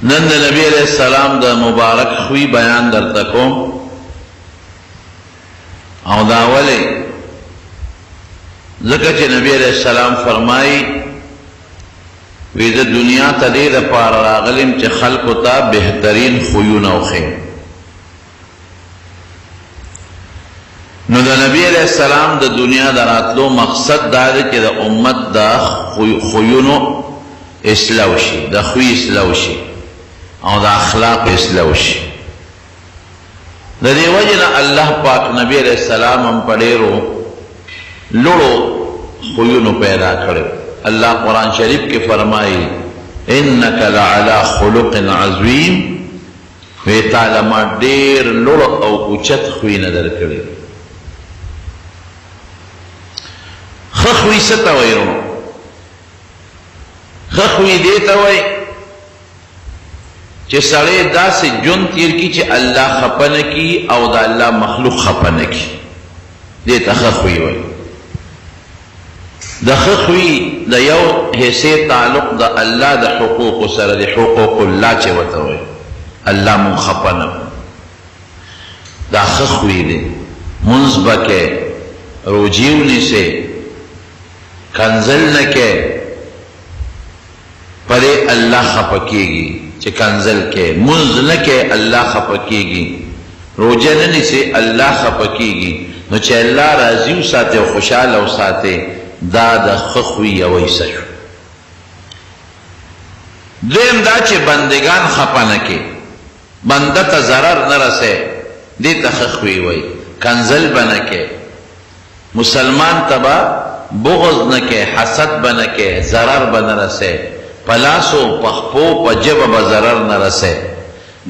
نن د نبی علیہ السلام د مبارک خوی بیان درته کوم او دا ولی ځکه چې نبی علیہ السلام فرمایي وی د دنیا ته دې دپاره راغلم چې خلکو ته بهترین خویونه وښیم. نو د نبی علیہ السلام د دنیا د راتلو مقصد دا دی چې د امت د خویونو اصلاح وشي، د خوی اصلاح وشي او د اخلاق اصلاح وشي. د دې وجې نه الله پاک نبی علیہ السلام هم په ډېرو لوړو خویونو پیدا کړی. اللہ قرآن شریف کے فرمائی انک لعلی خلق عظیم، وی تعالی ما ډېر لوړ او اوچت خویونه درکړي. ښه خوی څه ته وایي؟ ښه خوی دې ته وایي چې سړی داسې ژوند تیر کړي چې الله خفه نه کړي او د الله مخلوق خفه نه کړي. دې ته ښه خوی وایي. د ښه خوی د یو حصې تعلق د الله د حقوقو سره د حقوق الله چې ورته وایي الله مونږ خفه نه کړو. دا ښه خوی دی. مونځ به کې، روجې ونیسې، کنځل نه کې، پرې الله خفه کېږي. چې کنځل کې مونځ نه کې الله خفه کېږي، روجه نه نیسې الله خفه کېږي. نو چې الله راضي وساتې او خوشحاله وساتې دا د ښه خوی یوه حصه شو. دویم دا چې بندگان خفه نه کې، بنده ته ضرر نه رسې، دې ته ښه خوی وایي. کنځل به نه کې، مسلمان ته به بغض نه کې، حسد به نه کې، ضرر به نه رسې، په لاسو په خپو په ژبه به ضرر نه رسې.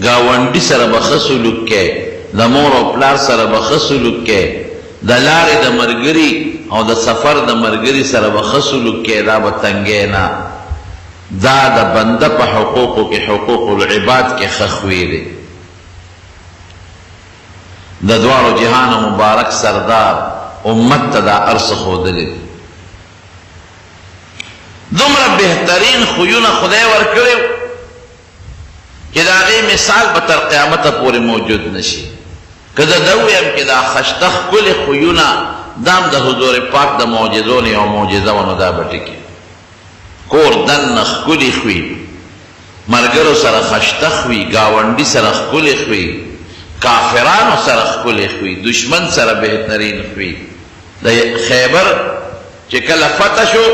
ګاونډي سره به ښه سلوک کې، د مور او پلار سره به ښه سلوک کې، د لارې د ملګري او د سفر د ملګري سره به ښه سلوک کې، دا به تنګې نه. دا د بنده په حقوقو کې، حقوق العباد کې ښه خوی دی. د دواړو جهانو مبارک سردار امت ته دا هر څه ښودلی دی. دومره بهترین خویونه خدای ورکړي چې د هغې مثال به تر قیامته پورې موجود نشي. که زه ده ویم چې دا خشته ښکلې خویونه دا هم د حضور پاک د معجزو نه یوه معجزه وه، نو دا به ټکي. کور دننه ښکلي خوی، ملګرو سره خشته خوی، ګاونډي سره ښکلي خوی، کافرانو سره ښکلي خوی، دشمن سره بهترین خوی. د خیبر چې کله فتح شو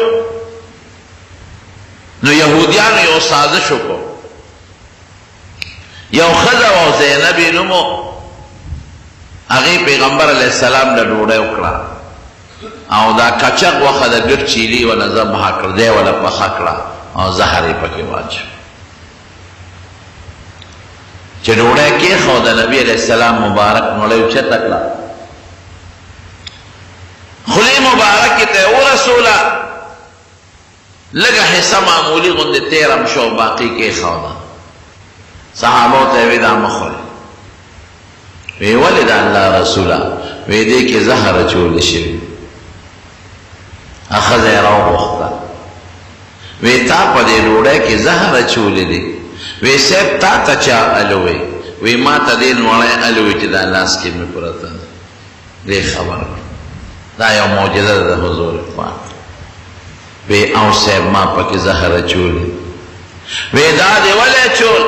نو یهودیانو یو سازش وکړو. یو ښځه وه زینب نوم و، هغې پیغمبر علیه السلام له ډوډۍ وکړه او دا کچک غوښه د ګډ چیلي ونه ذبحه کړه، دی وله پخه کړه او زهر یې پکې واچو. چې ډوډۍ کېښوده، نبي علیه السلام مبارک نوړۍ اوچته کړه، خولې مبارکې ته یې ورسوله، لږه حصه معمولي غوندې تېره شو، باقي کېښوده. صحابو ته یې ویې دا مه خورئ. وی ولې د الله رسوله؟ وی دې کې زهر اچولی شوي. ښځه یې راوغوښته، وی تا په دې ډوډۍ کې زهر اچولی دی؟ وی صاحب تا ته چا الوی؟ وی ما ته دې لوڼی الوی چې دا لاس کې مې پرته ده. دې خبره دا یو معجزه ده د حضور پاک. وی او صاحب ما پکې زهر اچولی. وی دا دې ولې اچول؟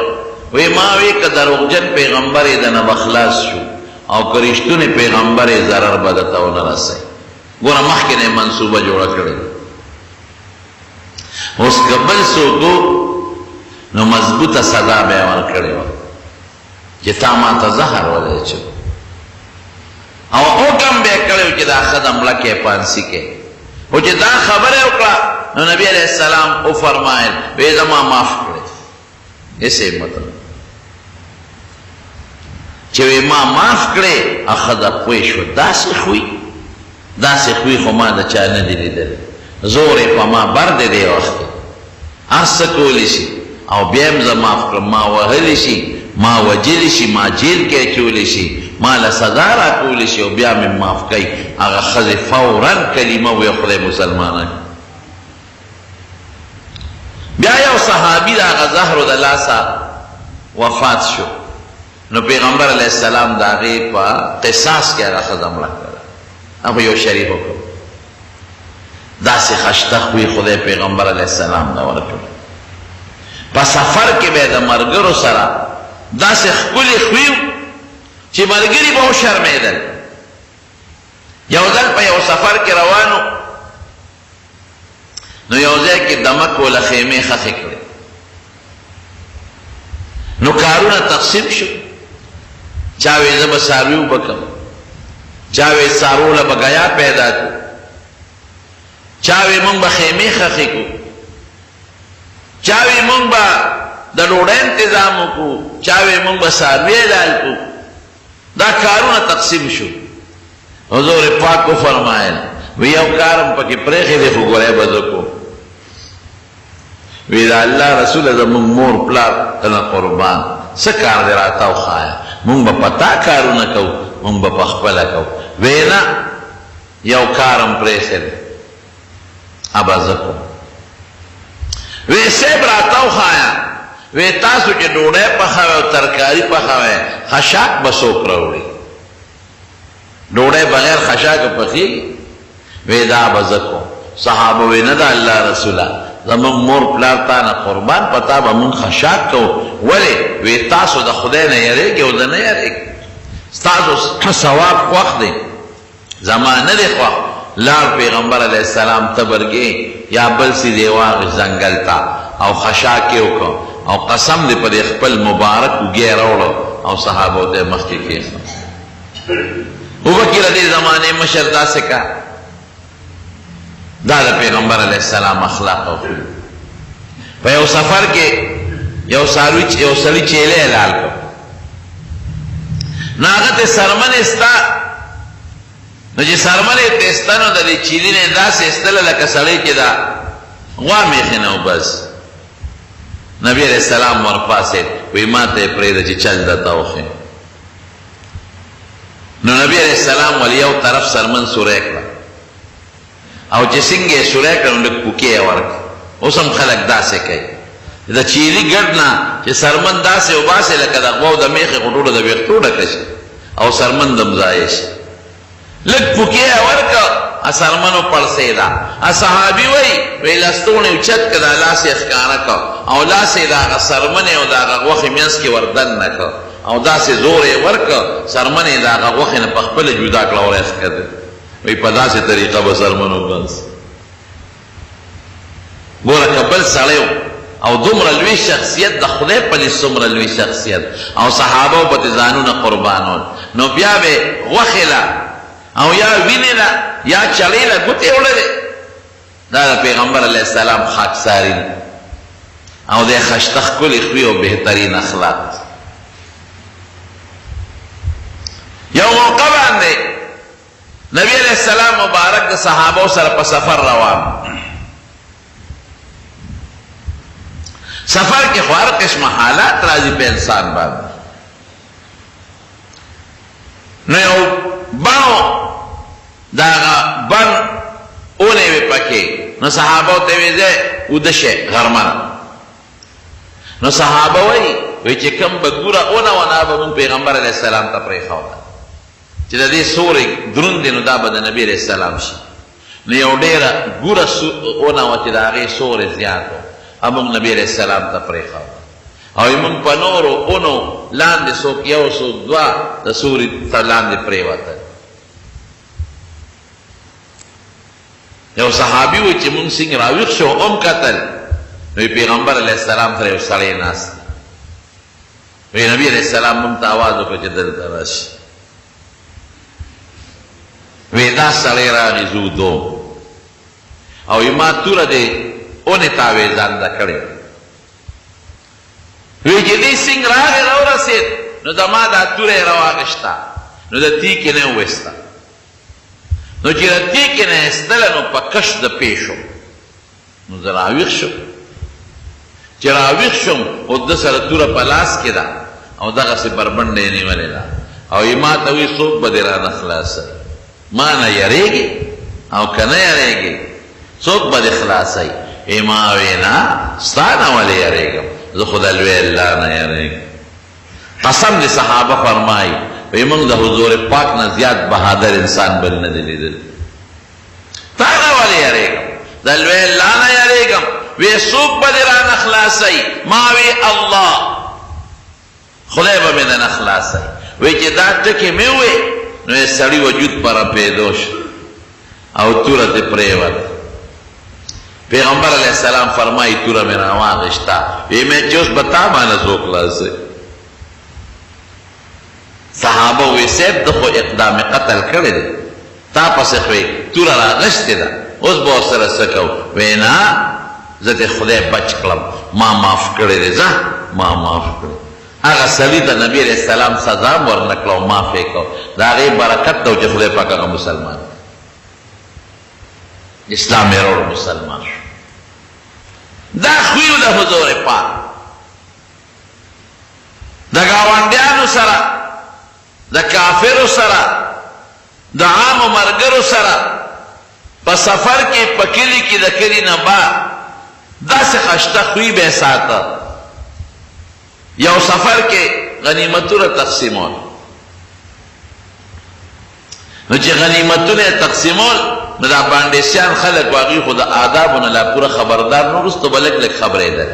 وی ما وی که دروغجن پیغمبر یې دنه به خلاص شو او که رښتونی پیغمبر یې ضرر به درته ونه رسوي. ګوره مخکې نه یې منصوبه جوړه کړې. اوس که بل څوک نو مضبوطه سزا به یې ورکړې وه چې تا ما ته زهر ولې اچو، او حکم به یې کړی و چې دا ښځه مړه کې پانسي کې. خو چې دا خبره وکړه نو نبي علیه السلام وفرمایل وی زما معاف کړی. ایسے مطلب چې وی ما معاف کړی، ښځه پوه شوه داسې خوی، داسې خوی خو ما د چا نه دی لیدلی. زور یې په ما بر دی دې وخت کې، هر څه کولی شي او بیا هم زه معاف کړم. ما وهلی شي، ما وجلی شي، ما جیل کې اچولی شي، ما له سزا راکولی شي او بیا مې معاف کوي. هغه ښځې فورا کلمه وویه خدای مسلمانه. بیا یو صحابی دا هغه زهرو د لاسه وفات شو، نو پیغمبر علیہ السلام دا غی پا قصاص کیا را خزم رکھ کرا. اب یو شریف ہو کرو دا سی خشتخ ہوئی خدای پیغمبر علیہ السلام دا ورکو پا سفر کے بے دا مرگرو سرا دا سی خکولی خویو چی مرگری باو شرمیدل. یو دل پا یو سفر کے روانو نو یو زی کی دمک و لخیمه خخی کرے، نو کارونا تقسیم شو، چاوی زب سارویو بکم، چاوی سارو لبگیا پیدا کو، چاوی منگ با خیمه خخی کو، چاوی منگ با دلوڑ انتظامو کو، چاوی منگ با ساروی لال کو. دا کارونا تقسیم شو. حضور پاک کو فرمائل وی یو کارم پاکی پریخی دے خو گرے بدو کو، وی دا اللہ رسول ازا منگ مور پلار تنا قربان سکار دے راتاو خوایا منگ با پتا کارو نکو منگ با پخپلا کو. وینا یو کارم پریخی دے ابا زکو وی سیب راتاو خوایا وی تاسو چی ڈوڑے پخاوے و ترکاری پخاوے خشاک بسوک روڑی ڈوڑے بغیر خشاک پخی وی دا ابا زکو. صحابہ وی ندا اللہ رسولہ زمان مور پلارتانا قربان پتا با من خشاک کو ولی وی تاسو دا خدای نیرے گی و دا نیرے گی تاسو ثواب خوخ دے زمان ندے خوخ لار پیغمبر علیہ السلام تبرگی یا بل سی دیواغ زنگل تا او خشاکیو کو او قسم دے پر اخپل مبارک گیر اوڑو او صحابو دے مخی کیسا او بکی ردی زمانے مشردہ سکا دا دا پیغمبر علیہ السلام اخلاق او خیل پا یو سفر کے یو سری چیلے علال کو ناغت سرمن استا نو جی سرمن تیستا نو دا دی چیلی نے دا سے استلا لکا سڑی کی دا غوامی خینو بس نبی علیہ السلام ورپا سے وی ماتے پریدہ چی چل دا تاو خین نو نبی علیہ السلام ولیو طرف سرمن سوریک را او چې څنګه سوره کړو لک پوکې ورک اوسم خلق داسې کوي دا چیلی ګډنا چې سرمن داسې او باسه لکه د غوو د میخه غټوله د ویختو ډکشي او سرمن دم ځایش لک پوکې ورک سرمنو پړسیدا صحابي وی لستونه چت کړه لاس یې ښکارا کو او لاس یې دا سرمن او دا غوخه مینس کې وردن نکړ او داسې زور یې ورک سرمن یې دا غوخه نه پخپل جدا کړه او راس کړ وی پدا سے طریقہ بسرمنو بس گورا کبل سڑیو او دومره لوی شخصیت د خدای په سمره لوی شخصیت او صحابه په تزانونه قربانون نو بیا به وخلا او یا وینلا یا چلیلا ګوتې وړلې دا پیغمبر علیہ السلام خاکساری او د خشتخ کلی خوی او بهترین اخلاق. یو موقع باندې نبی علیہ السلام مبارک د صحابه سره په سفر روان سفر کې خور قسم حالات راځي په انسان باندې نو یو باو دا بن اونې وي پکې نو صحابه ته ویځه ودشه غرمانه نو صحابه وی چې کوم بګوره اونه ونه به پیغمبر علیہ السلام ته پرې خاوه چې د دې سورې دروند نو دا به د نبی علیہ السلام شي نو یو ډېره ګوره اونه وه چې د هغې سورې زیات و امونږ نبی علیہ السلام ته پرېښود او یمونږ په نورو اونو لاندې څوک یو څوک دوه د سورې ته لاندې پرېوتل. یو صحابي وی چې مونږ څنګه راویښ شو هم کتل نو پیغمبر علیہ السلام سره یو سړی ناست وی نبی علیہ السلام مونږ ته آواز وکړه چې دلته راشي وی دا سړی راغی زه ودوم او ما توره دی اونې تاویزان ده کړې وی چې دې څنګه راغی راورسېد نو زما دا توره یې راواغېسته نو د تیکې نه یې وویسته نو چې د تیکې نه ایستله نو په کش د پیښو نو زه راویښ شم چې راویښ شم خو ده سره توره په لاس کې ده او دغسې بربنډه یې نیولې ده او یې ما ته وی څوک به دې رانه خلاصوي ما نه یریږي او که نه یریږي څوک به دې خلاصوي ما وینا ستانا ولی یریگم زه خو د لوی الله نه یریگم. قسم دی صحابه فرمائی وی منگ دا حضور پاک نه زیاد بہادر انسان بل نه دی لیدل. تانا ولی یریگم د لوی الله نه یریگم. وی سوک با دی ران اخلاسی ما وی اللہ خدای با من اخلاسی. وی چی دا ٹکی میں ہوئے نو سڑی وجود پر پیدوش او تورت پریوت. پیغمبر علیہ السلام فرمائی تورا میرا واغشتا وی میں چوس بتا مانا سوکلا سے. صحابہ وی سیب دخو اقدام قتل کردے تا پس خوی تورا را غشتی دا اس با سر سکو وینا زد خدای بچ کلم ما معاف کردے زا ما معاف کردے. آغا سلی تا نبی علیہ السلام سزام ورنکلو معافی کو دا غیب برکت دو چه خدای پاک اگا مسلمان اسلام روڑ مسلمان شو. دا خویو دا حضور پاک دا گاوندیانو سرا دا کافرو سرا دا عام و مرگرو سرا پا سفر کی پکلی کی دا کلی نبا دا سے خشتا خوی بے ساتا. یو سفر کے غنیمتو را تقسیمون نو چه غنیمتو را تقسیمون نو دا باندیسیان خلق واقعی خود آدابون لا پورا خبردار نو رستو بلک لک خبره ده.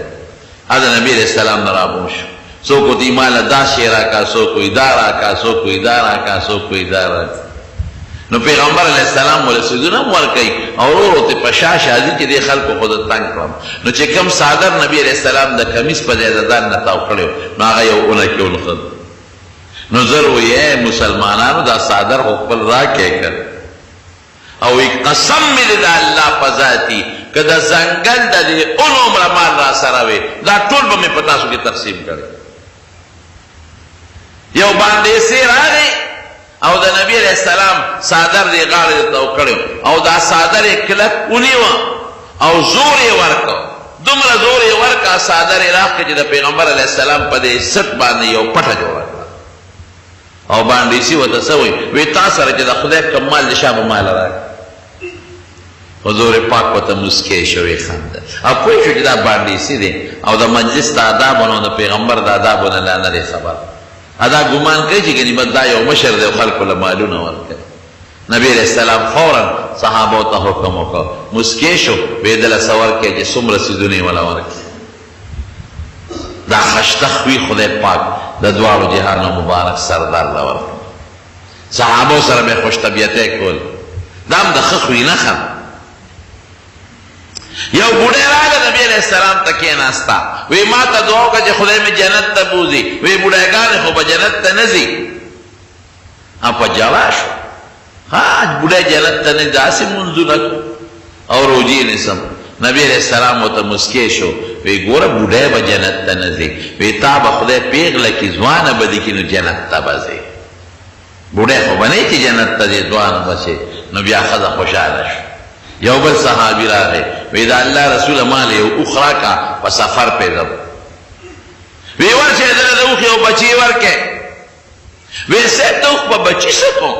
آدھا نبی علیہ السلام نرابوش سو کو دیمال دا شیرہ کا سو کوئی دارا کا سو کوئی دارا کا سو کوئی دارا کا. نو پیغمبر علیہ السلام ورسیدون امور کئی اور روتی پشاش آزی چی دی خلق خود تنگ کرم نو چی کم صادر نبی علیہ السلام دا کمیس پا دیددان نتاو کڑیو نو آغا یو اونکی اونخد نو ضروری ہے مسلمانانو دا صادر خپل را کے کر او ایک قسم ملی دا اللہ پذاتی کہ دا زنگل دا دی ان عمر مال را سراوے دا طول با میں پتاسو کی تقسیم کرے. یو باندے سیر آگئی او دا نبی علیہ السلام صادر دی غار دیتا اکڑیو او دا صادر کلک انیو او زوری ورکو دمرا زوری ورکا صادر راق کے جدا پیغمبر علیہ السلام پا دے ست باندی یو پٹا جو ورکا او باندیسی و تسوی وی تاثر جدا خدای کمال دشاب مال راک حضور پاک و تا مسکے شوی خاند اب کوئی شو جدا باندیسی دے او دا مجلس دا عذابونو دا پیغمبر دا عذابونو لانا دے خبر ادا گمان کئی چی کنی بد دا یو مشر دے خلقو لمالون ورکے. نبی علیہ السلام فوراً صحابو تا حکمو کا مسکیشو بیدل سور کے جی سم رسیدونی والا ورکے. دا خشتخوی خدای پاک دا دوارو جہان مبارک سردار لورکے. صحابو سر میں خوش طبیعتے کول دام دا خخوی نخم. یو بوڑے راگا نبی علیہ السلام تکین آستا وی ما تا دعاو کا جی خدای میں جنت تا بوزی وی بوڑے گانے خوبا جنت تا نزی اپا جواشو ہاں بوڑے جنت تا نزی آسی منزو نکو اور روجی نسم نبی علیہ السلام و تا مسکیشو وی گورا بوڑے با جنت تا نزی وی تا با خدای پیغ لکی زوان بدی کنو جنت تا بزی بوڑے خوبا نہیں تی جنت تا دی زوان بسی نبی آخذ خوشالشو. یو بل صحابی را گئے ویدہ اللہ رسول مالی یو اخرا کا پا سفر پہ دب وی ورچے دل دوخ یو بچی ورکے وی سیب دوخ پا بچی سکوں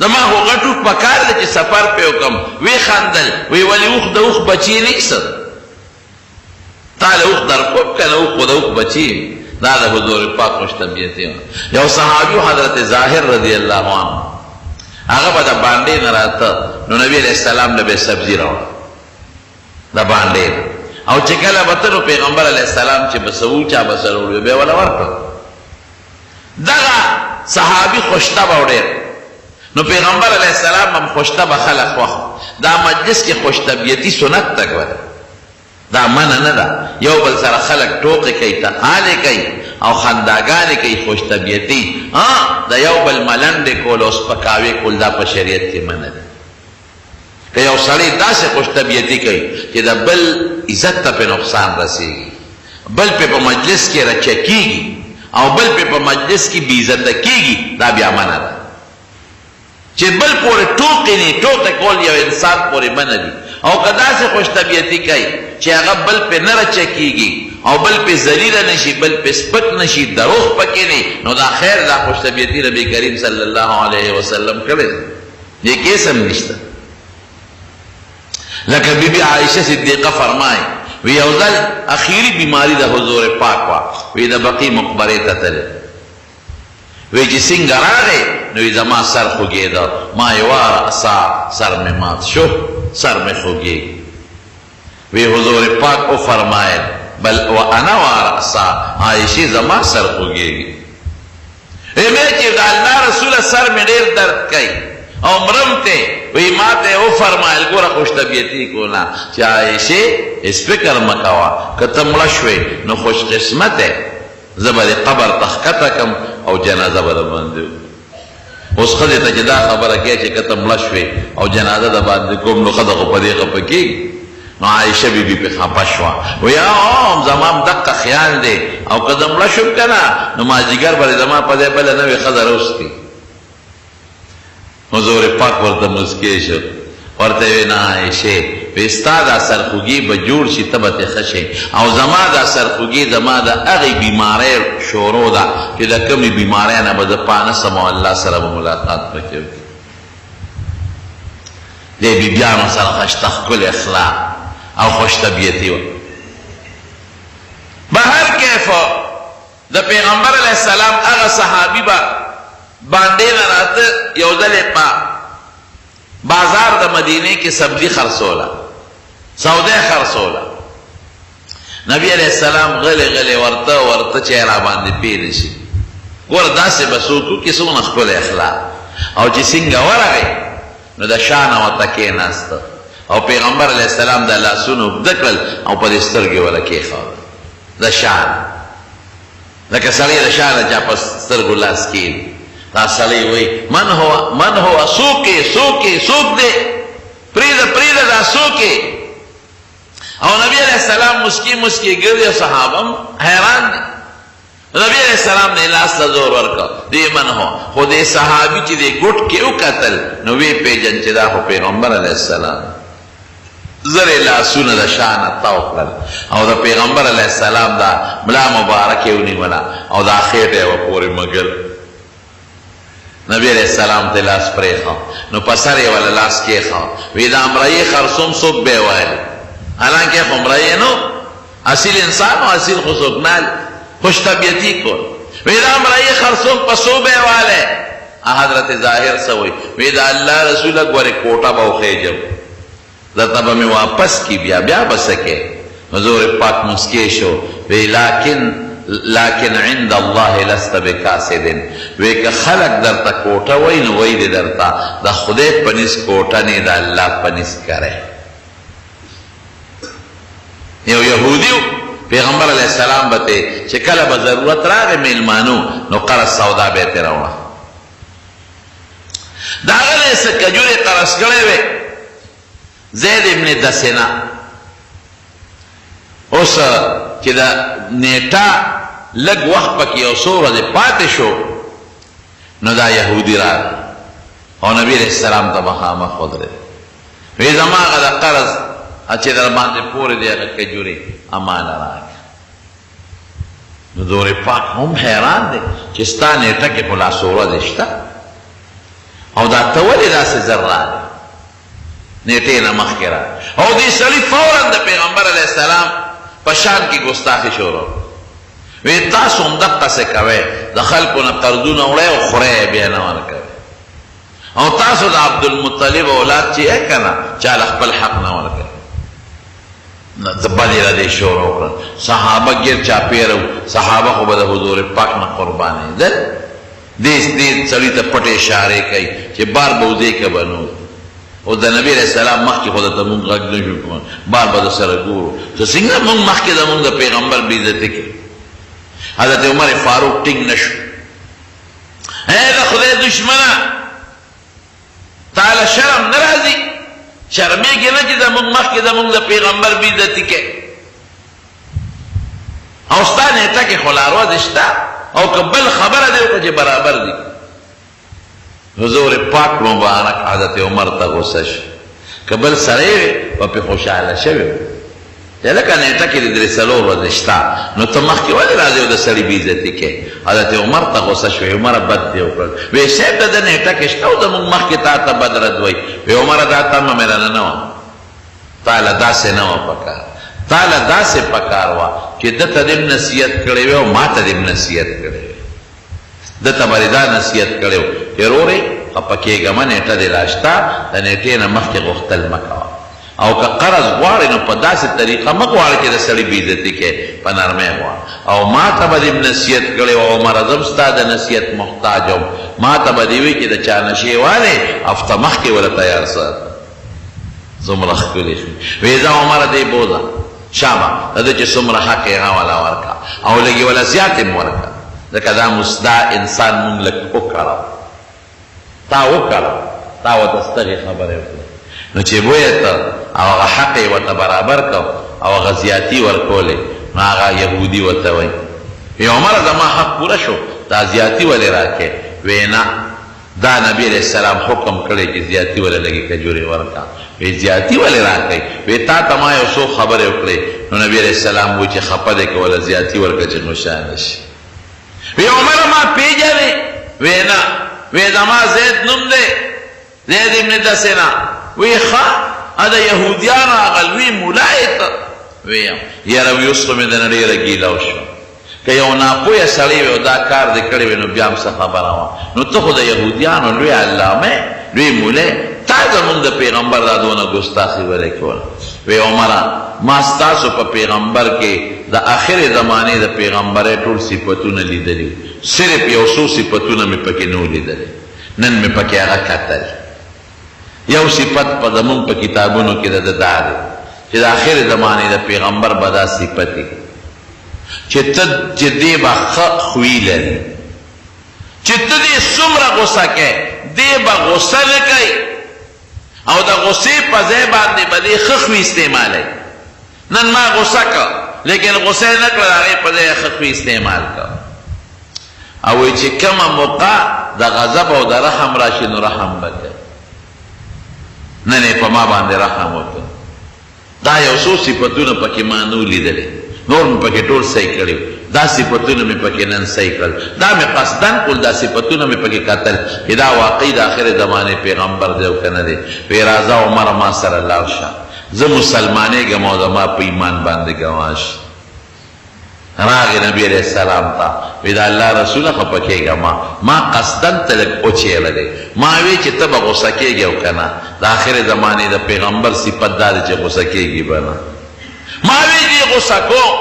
زمان ہو غٹوک پکار لچی سفر پہ کم وی خاندل وی ولی اوخ دوخ بچی نہیں سر تال اوخ در پک کن اوخ دوخ بچی دادا حضور پاک مشتبیتی یو صحابی حضرت ظاہر رضی اللہ عنہ آغا با دا بانڈے نراتا نو نبی علیہ السلام لبے سبزی رو دا بانڈے او چکل بطنو پیغمبر علیہ السلام چی بسو چا بسروڑیو بے والا ورکا دغا صحابی خوشتا باوڑیر نو پیغمبر علیہ السلام ہم خوشتا بخلق وقت دا مجلس کی خوشتبیتی سنت تک ور دا من ندا یو بل سر خلق ٹوک کئی تحالے کئی او خنداگانے کئی خوشتبیتی دا یو بل ملنڈے کول اس پکاوے کول دا پا شریعت کی من دا کہ یو سڑی دا سے خوشتبیتی کئی کہ دا بل عزت تا پہ نقصان رسی گی بل پہ پا مجلس کی رچکی گی او بل پہ پا مجلس کی بیزت کی گی دا بیا من دا چه بل پوری ٹوکی نی ٹوکی کول یو انسان پوری من دی او کدا سے خوشتبیتی کئی چه اغا بل پہ نرچکی گی او بل پہ ذلیل نشی بل پہ سپک نشی دروخ پکی نی نو دا خیر دا خوش طبیعتی نبی کریم صلی اللہ علیہ وسلم کرے یہ کیسم نشتا لکه بی بی عائشہ صدیقہ فرمائے وی یوزل اخیری بیماری دا حضور پاک وا وی دا بقی مقبره تتل وی جی سنگ راغے نوی زما سر خوگی دا ما یوار اسا سر میں مات شو سر میں خوگی وی حضور پاک او فرمائے بل وانا وار اسا عائشی زما سر خوگی میں چی دا اللہ رسول سر میں دیر درد کئی او مرمتے وی ماتے او فرمائل گورا خوش طبیعتی کونا چی عائشی اس فکر مکوا کتم لشوی نو خوش قسمت ہے زبر قبر تخکتکم او جنازہ بدا باندیو اس خدی تا جدا خبر کیا چی کتم لشوی او جنازہ دا باندکم نو خدا خو پدی خپکی نو عائشہ بی بی پی خپشوا وی آم زمان دقا خیال دے او کدم لشوب کنا نو ما جگر بری زمان پدی بلا نوی خدا روستی حضور پاک ورته مسکی شو ورته وی نه عائشه وستا دا سرخوږي به جوړ شي تبه ته خشه او زما دا سرخوږي زما دا هغه بیماری شروع ده چې د کومې بیماری نه به د پانه سمو الله سره ملاقات وکړي د بیبیانو سره خشتخ کل اخلاق او خوش طبیعتی و بهر کیف د پیغمبر علیه السلام هغه صحابي باندې راته یو ځل په بازار د مدینه کې سبزی خرڅوله سودا خرڅوله نبی علیہ السلام غلی غلی ورته چې را باندې پیل شي ور داسې بسوکو کې څونه خپل اخلاق او چې څنګه ورغی نو د شان او تکې ناست او پیغمبر علیہ السلام د لاسونو دکل او په سترګې ولا کې خو د شان لکه سړی د شان چې په سترګو لاس کې دا سلی وی من هو سوک دے پرید دا سوکے او نبی علیہ السلام مسکی گردی صحابم حیران دی نبی علیہ السلام نے لاس لزور ورکا دی من ہو خود صحابی چی دے گھٹ کے او قتل نوی پیجن چی دا ہو پیغمبر علیہ السلام زر لاسون دا شان توقل او دا پیغمبر علیہ السلام دا ملا مبارکی ونی ملا او دا خیٹے و پوری مگل نبی علیہ السلام تے لاس پرے خواہ نو پسرے والا لاس کے خواہ ویدہ امرائی خرسوم سوک بے وائل حالانکہ امرائی نو اصیل انسان و اصیل خسوک نال خوش طبیعتی کو ویدہ امرائی خرسوم پسو بے والے حضرت ظاہر سوئی ویدہ اللہ رسول اکبر کوٹا باو خیجب لطب میں واپس کی بیا بسکے حضور پاک مسکے شو وی لیکن عند اللہ لست بکاسدن وی که خلق در تا کوٹا وی نو وی در تا دا خودی پنیس کوٹا نی دا اللہ پنیس کرے یو یهودیو پیغمبر علیہ السلام بتے چکل با ضرورت راغ میلمانو نو قرص سودا بیتے رونا داغل ایسا کجور قرص کرے وی زید ابن دسنا اس چې دا نیټه لږ وخت پکې او څو ورځې پاتې شو نو دا یهودي راغی او نبی علیہ السلام ته مخامخ ودرېد وی زما هغه د قرض چې در باندې پورې دی هغه کجورې امانه راکړه نو حضور پاک هم حیران دی چې ستا نیټه کې خو لا څو ورځې شته او دا ته ولې داسې زر راغی نیټې نه مخکې راغی او دې سړي فوراً د پیغمبر علیہ السلام پشان کی گستاخی شروع وی تاسو هم دقه سے کوي د خلکو نه قرضونه وړي او خوري بیا نه ورکوي او تاسو د عبدالمطلب اولاد چې کنه چاله خپل حق نه ورکوي زبالی را دی شروع کړ صحابه ګیر چاپیرو صحابه خو به د حضور پاک نه قرباني ده دې سړي ته پټه اشاره کوي چې بار بوزي کې بنو او د نبی علیہ السلام مخکې خو ته مونږ غږ نه شو کوم بار به د سره ګورو چې څنګه مونږ مخکې د مونږ د پیغمبر بې عزتي کړي حضرت عمر فاروق ټینګ نه شو اے د خدای دشمنه تعالی شرم نه راځي شرمېږي نه چې زمونږ مخکې زمونږ د پیغمبر بې عزتي کوي او ستا نیټه کې خو لارو شته او که بل خبره دی وکړه چې برابر دي حضور پاک مبارک حضرت عمر تا غصه شو که بل سړی و پې خوشحاله شوی چې لکه نیټه کې د درې څلور ورځې شته نو ته مخکې ولې راځې او د سړي بې عزتي کوې حضرت عمر ته غصه شوی عمره بد دې وکړل وی صاحب د ده نیټه کې شته او زمونږ مخکې تا ته بد رد وایي وی عمره دا تمه مې رانه نه وه تاله داسې نه وه پکار تاله داسې پکار وه چې ده ته دې نصیحت کړی وی او ما ته دې نصیحت کړی وی ده ته به دا نصیحت کړی و چې رورې خفه کېږه مه نیټه دې لا شته د نیټې نه مخکې غوښتل مه کوه او که قرض غواړې نو په داسې طریقه مه غواړې چې د سړي بېعزتي کې په نرمۍ غواړه او ما ته به دې نصیحت کړی و عمره زه هم ستا د نصیحت محتاج وم ما ته به دې وي چې د چا نشې والې هفته مخکې وله تیار ساته څومره ښکلې شوې وی ځه عمره دې بوځه شابه د ده چې څومره حق یې هغه وله ورکړه او لږ یې وله زیات یې م ورکړه ځکه دا انسان مونږ لږ وکړه تا وکړه تا ورته ستغې خبرې وکړې نو چې بویه ته او هغه حق یې ورته برابر کړ او هغه زیاتي ورکولې نو هغه یهودي ورته وایي وی عمره زما حق پوره شو دا زیاتي ولې راکې وی نه دا نبی علیہ السلام حکم کړی چې زیاتي ولې لږې کجورې ورکړه وی زیاتي ولې راکئ وی تا ته ما یو څو خبرې وکړې نو نبی علیہ السلام وایي چې خفه دی که وله زیاتي ورکړه چې نوشانه شي وی عمره ما پیژنې وی نه وی زما زید نوم دی زید ابن دسنه وی ښه د یهودیانو هغه لوی مولا یې ته ویم یاره وی اوس خو مې دنه ډېره ګیله وشوه که یو ناپوهه سړی وي او دا کار دې کړی وي نو بیا هم څه خبره وه نو ته خو د یهودیانو لوی علامه لوی مولی تا زمونږ د پیغمبر دا دونه ګستاخي ولې کوله وی عمره ما ستاسو په پیغمبر کې د آخرې زمانې د پیغمبرۍ ټول صفتونه لیدلي صرف یو څو صفتونه مې پکې نه لیدلي نن مې پکې هغه کتل یو صفت په زمونږ په کتابونو کې د ده دا دی چې د آخرې زمانې د پیغمبر به دا صفت وي چې ته چې دې به ښه خوی لري چې ته دې څومره غوسه کوې دې به غوسه نه کوي او د غوسې په ځای باندې به دې ښه خوی استعمالوي نن ما غوسه کړه لیکن غوسه یې نه کړه د هغې په ځای یې ښه خوی استعمال کړه او وایي چې کومه موقع د غضب او د رحم راشي نو رحم به کوي نن یې په ما باندې رحم وکړه دا یو څو صفتونه پکې ما نه لیدلې نور مې پکې ټول صحیح کړي دا صفتونه مې پکې نن صحیح کړل دا مې قصدن کول دا صفتونه مې پکې کتل چې دا واقعي د آخرې زمانې پیغمبر دی او که نه دی وی راځه عمره ما سره لاړ شه زه مسلمانېږم او زما په ایمان باندې ګواه شي راغی نبی علیہ السلام تا وی دا الله رسوله خفه کېږه ما قصدن ته لږ وچېړلی ما وی چې ته به غوسه کېږې او که نه د آخرې زمانې د پیغمبر صفت دا دی چې غوسه کېږي به نه ما وی دې غوسه کوم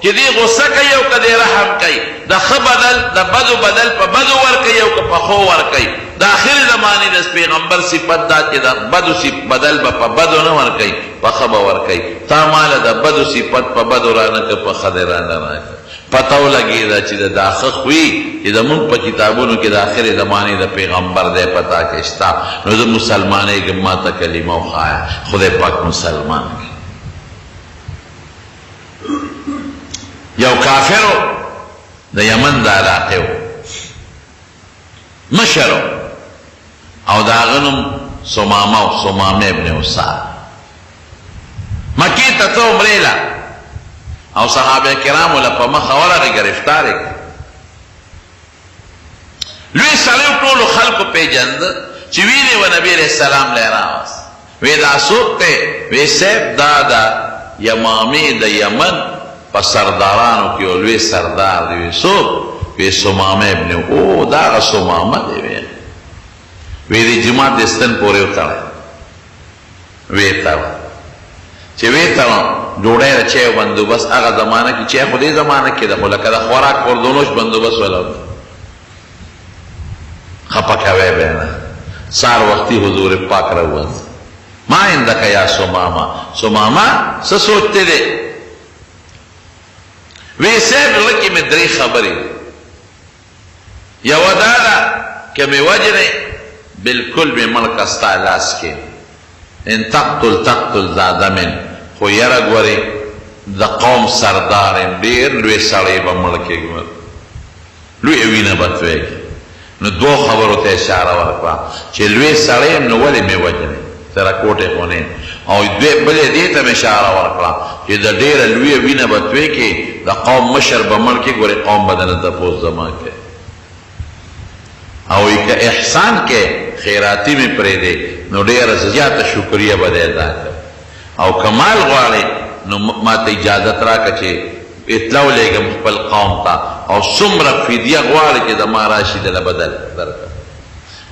چې دې غوسه کوي او که دې رحم کوي د ښه بدل د بدو بدل په بدو ورکوي او که په ښو ورکوي د آخرې زمانې د پیغمبر صفت دا چې د بدو بدل به په بدو نه ورکوي په ښه به ورکوي تا ماله د بدو صفت په بدو رانه که په ښه دې رانه راکړه پته ولګېده چې د دا ښه خوي چې زمونږ په کتابونو کې د آخرې زمانې د پیغمبر دی پتا کې شته نو زه مسلمانېږم ما ته کلمه وښایه خدای پاک مسلمان کړي یو کافرو د یمن د علاقې و مشر او د هغه نوم سمامه و سمامه ابن اسال مکې ته ته عمرې له او صحابه کرامو له په مخه ورغې ګرفتار یې کړ لوی سړی ټولو خلکو پیژنده چې ویلې و نبي علیه السلام له یې راوست وی دا څوک دی وی صاحب دا د یمامې د یمن په سردارانو کې یو لوی سردار دی وی څوک وی سمامه ابن او دا هغه سمامه دی وی د جومات د ستن پورې وتړی ویې تړه چې ویې تړه ډوډۍ د چای بندوبست هغه زمانه کې چای خو دې زمانه کې ده خو لکه د خوراک پردونوش بندوبست ولا خفه کوی به نه سهار وختي حضور پاک راووت ما عندک یا سمامه سمامه څه سوچتے دی وی صاحب زړه کې مې درې خبرې یوه دا ده که مې وجنې بالکل مې مړ که ستا لاس کې ان تقتل ذا دمن خو یره ګورې د قوم سردار یم ډېر لوی سړی به مړ کېږم لویه وینه به تویږي نو دوو خبرو ته اشاره ورکړه چې لوی سړی یم نو ولې مې وجنې تراکوټې خو نه او بلې دې ته مې اشاره ورکړه چې د ډېره لویه وینه به توی کې د قوم مشر به مړ کې ګورې قوم به دنه تپوس زما کې او که احسان کې خیراتی مې پرېږدې نو ډېره زیاته شکریه به دې ادا کړه او کمال غواړي نو ما ته اجازت راکړه چې اطلاع ولېږم خپل قوم ته او څومره فدیه غواړي چې د ما راشي دله بدل درکړه.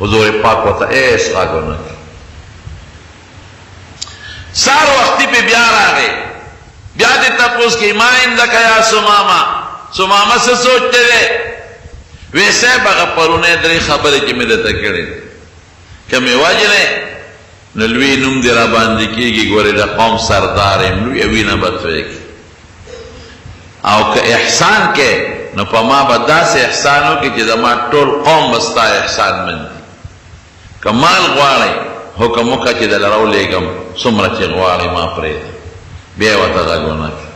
حضور پاک ورته هېڅ غږ ونه کړ. سار وختي پې بیا راغی، بیا دې تپوس کوي ما عندک یا سمامه، سمامه څه سوچتے دی؟ وی صاحب هغه پرونه درې خبرې چې مې درته کړې که مې وجنې نو لوی نوم دې را باندې کېږي، ګورې د قوم سردار یم، لویه وینه به تویې کړي، او که احسان کې نو په ما به داسې احسان وکړي چې زما ټول قوم به ستا احسان مند دي. که مال غواړئ حکم وکړه چې دله راولېږم، څومره چې غواړئ ما پرېږده. بیا یې ورته غږ ونه کړ.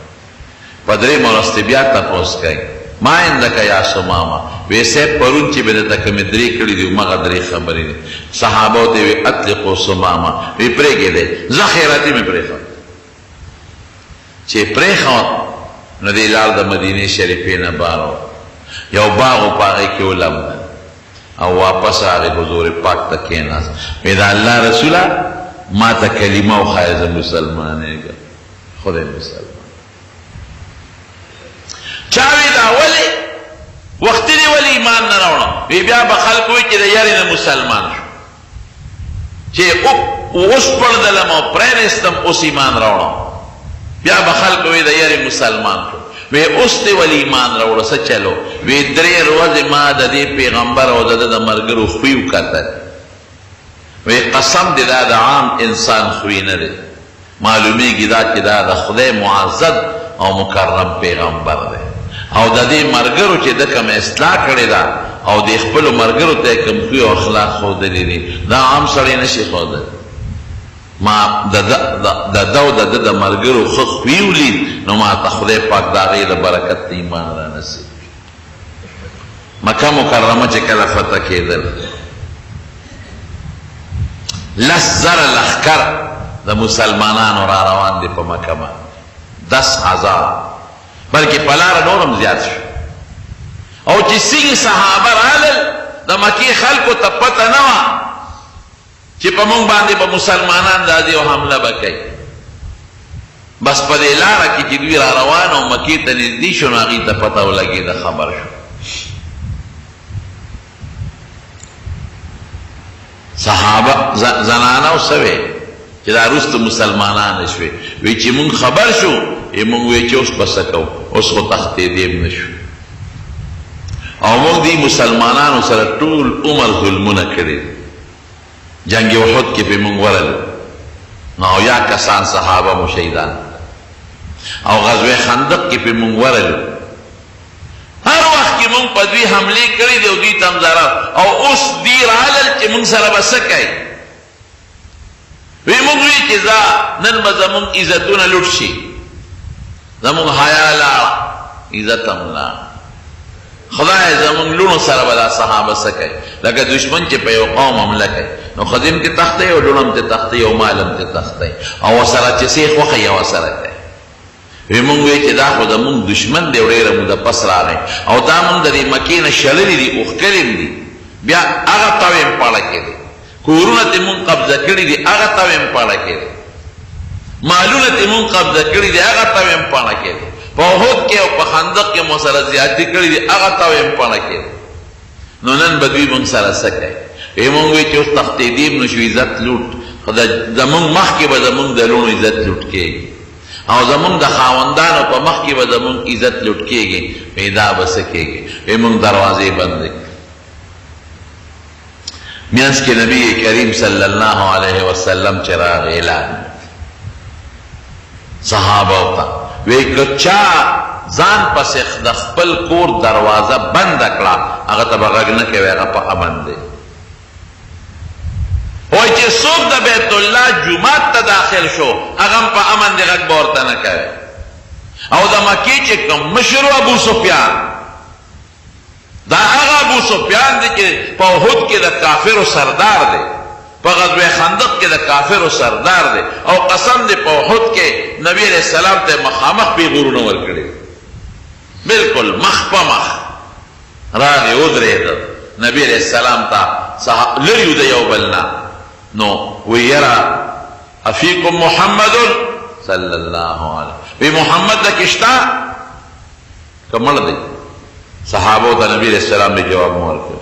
په درېیمه ورځ ترې بیا تپوس کوي ما عندک یا سمامه، وی صاحب پرون چې مې درته کومې درې کړي دي همغه درې خبرې دي. صحابه ورته وی اطلقوا سمامه، وی پرېږدی زه خیراتي مې پرېښود. چې پرېښود نو دې لاړ د مدینې شریفې نه بار یو باغ و په هغې کې ولمدل او واپس راغی حضور پاک ته کېناست. وی د الله رسوله ما ته کلمه وښایه زه مسلمانېږم. خدای مسلمان چاوی دا ولی وقتی دی ولی ایمان نه راوړم؟ وی بیا به خلک وایي چې د یارې نه مسلمان شو، چې اوس پړدلم او پرېنستم اوس ایمان راوړم. بیا به خلک وایي د یارې مسلمان شو. وی اوس دی ولی ایمان راوړه څه چلو؟ وی درې ورځې ما د دې پیغمبر او د ده د ملګرو خوی وکتل. وی قسم دی دا د عام انسان خوی نه دی، معلومیږي دا چې دا د خدای معزز او مکرم پیغمبر دی او د دې ملګرو چې ده کوم اصلاح کړې ده او د خپلو ملګرو ته کوم خوی او اخلاق ښودلي دي دا عام سړی نشي ښودلی. ما د ده او د ده د ملګرو ښه خوی ولید نو ما ته خدای پاک د هغې د برکت د ایمان را نصیب کړي. مکه مکرمه چې کله فتح کېدل 10,000 لښکر د مسلمانانو را روان دي په مکه باندې، 10,000 بلکې په لاره نور هم زیات شو. او چې څنګه صحابه رالل د مکې خلکو ته پته نه وه چې په موږ باندې به مسلمانان راځي او حمله به کوي. بس په دې لاره کې چې دوی را روان او مکې ته نږدې شو نو هغې ته پته ولګېده، خبر شو. صحابه زنانه سوې چې دا وروسته مسلمانان شوې وی چې مونږ خبر شو مونږ وی چې اوس به څه کوو، اوس خو تښتېدیم نه شو. او مونږ دې مسلمانانو سره ټول عمر ظلمونه کړي. جنگ احد کې پې مونږ ورغلو نو 90 کسان صحابه مو شهیدان، او غزوه خندق کې پې مونږ ورغلو. هر وخت کې مونږ په دوی حملې کړي دي او دوی ته هم ضرر، او اوس دوی رالل چې مونږ سره به څه کوي؟ وی مونږ وی چې نن به زمونږ عزتونه لوټ شي، زمونږ حیا لاړه، عزت هم لاړه. خدای زمونږ لوڼو سره به دا صحابه څه کوي؟ لکه دشمن چې په یو قوم حمله کوي نو ښځې هم ترې تښتوي او لوڼ هم ترې تښتوي او مال هم ترې تښتوي او ورسره چې څه یې خوښه یې ورسره کوي. وی مونږ وی چې دا خو زمونږ دشمن دی او ډېره موده پس راغی او دا مونږ د دې مکې نه شړلي دي، اوښکلي هم دي، بیا هغه تاو یې پاړه کېدی، کورونه ته مونږ قبضه کړي دي هغه تاو یې پاړه کېدی، مالونه ته مونږ قبضه کړي دي هغه تاو یې پاړه کېدی، په احد کې او په خندق کې مو سره زیاتې کړي دي هغه تاو یې پاړه کېدی. نو نن به دوی مونږ سره څه کوي؟ وی مونږ وی چې اوس تښتېدیم نو شو عزت لوټ، خو زمونږ مخکې به زمونږ د لوڼو عزت لوټ کېږي او زمونږ د خاوندانو په مخ کې به زمونږ عزت لوټ کېږي. وی دا به څه کېږي؟ وی مونږ دروازې بندې کړې. میانس کې نبی کریم صلی الله علیه وسلم چې راغی اعلان صحابه ته وی که چا ځان پسې د خپل کور دروازه بنده کړه هغه ته به غږ نه کوي، هغه په امن دی. وای چې څوک د بیت الله جومات ته داخل شو هغه هم په امن دی، غږ به ورته نه کوي. او د مکې چې کوم مشر ابو سفیان، دا هغه ابو سفیان دی چې په احد کې د کافرو سردار دی، په غزوه خندق کې د کافرو سردار دی، او قسم دی په احد کې نبی علیہ السلام ته مخامخ پیغورونه ورکړي، بالکل مخ په مخ راغی ودرېده نبی علیہ السلام ته لرې د یو بل نه. نو وی یره افیکم محمد صلی اللہ علیہ وی محمد دا کشتا کمڑ دی صحابو تا نبی علیہ السلام نے جواب مور کر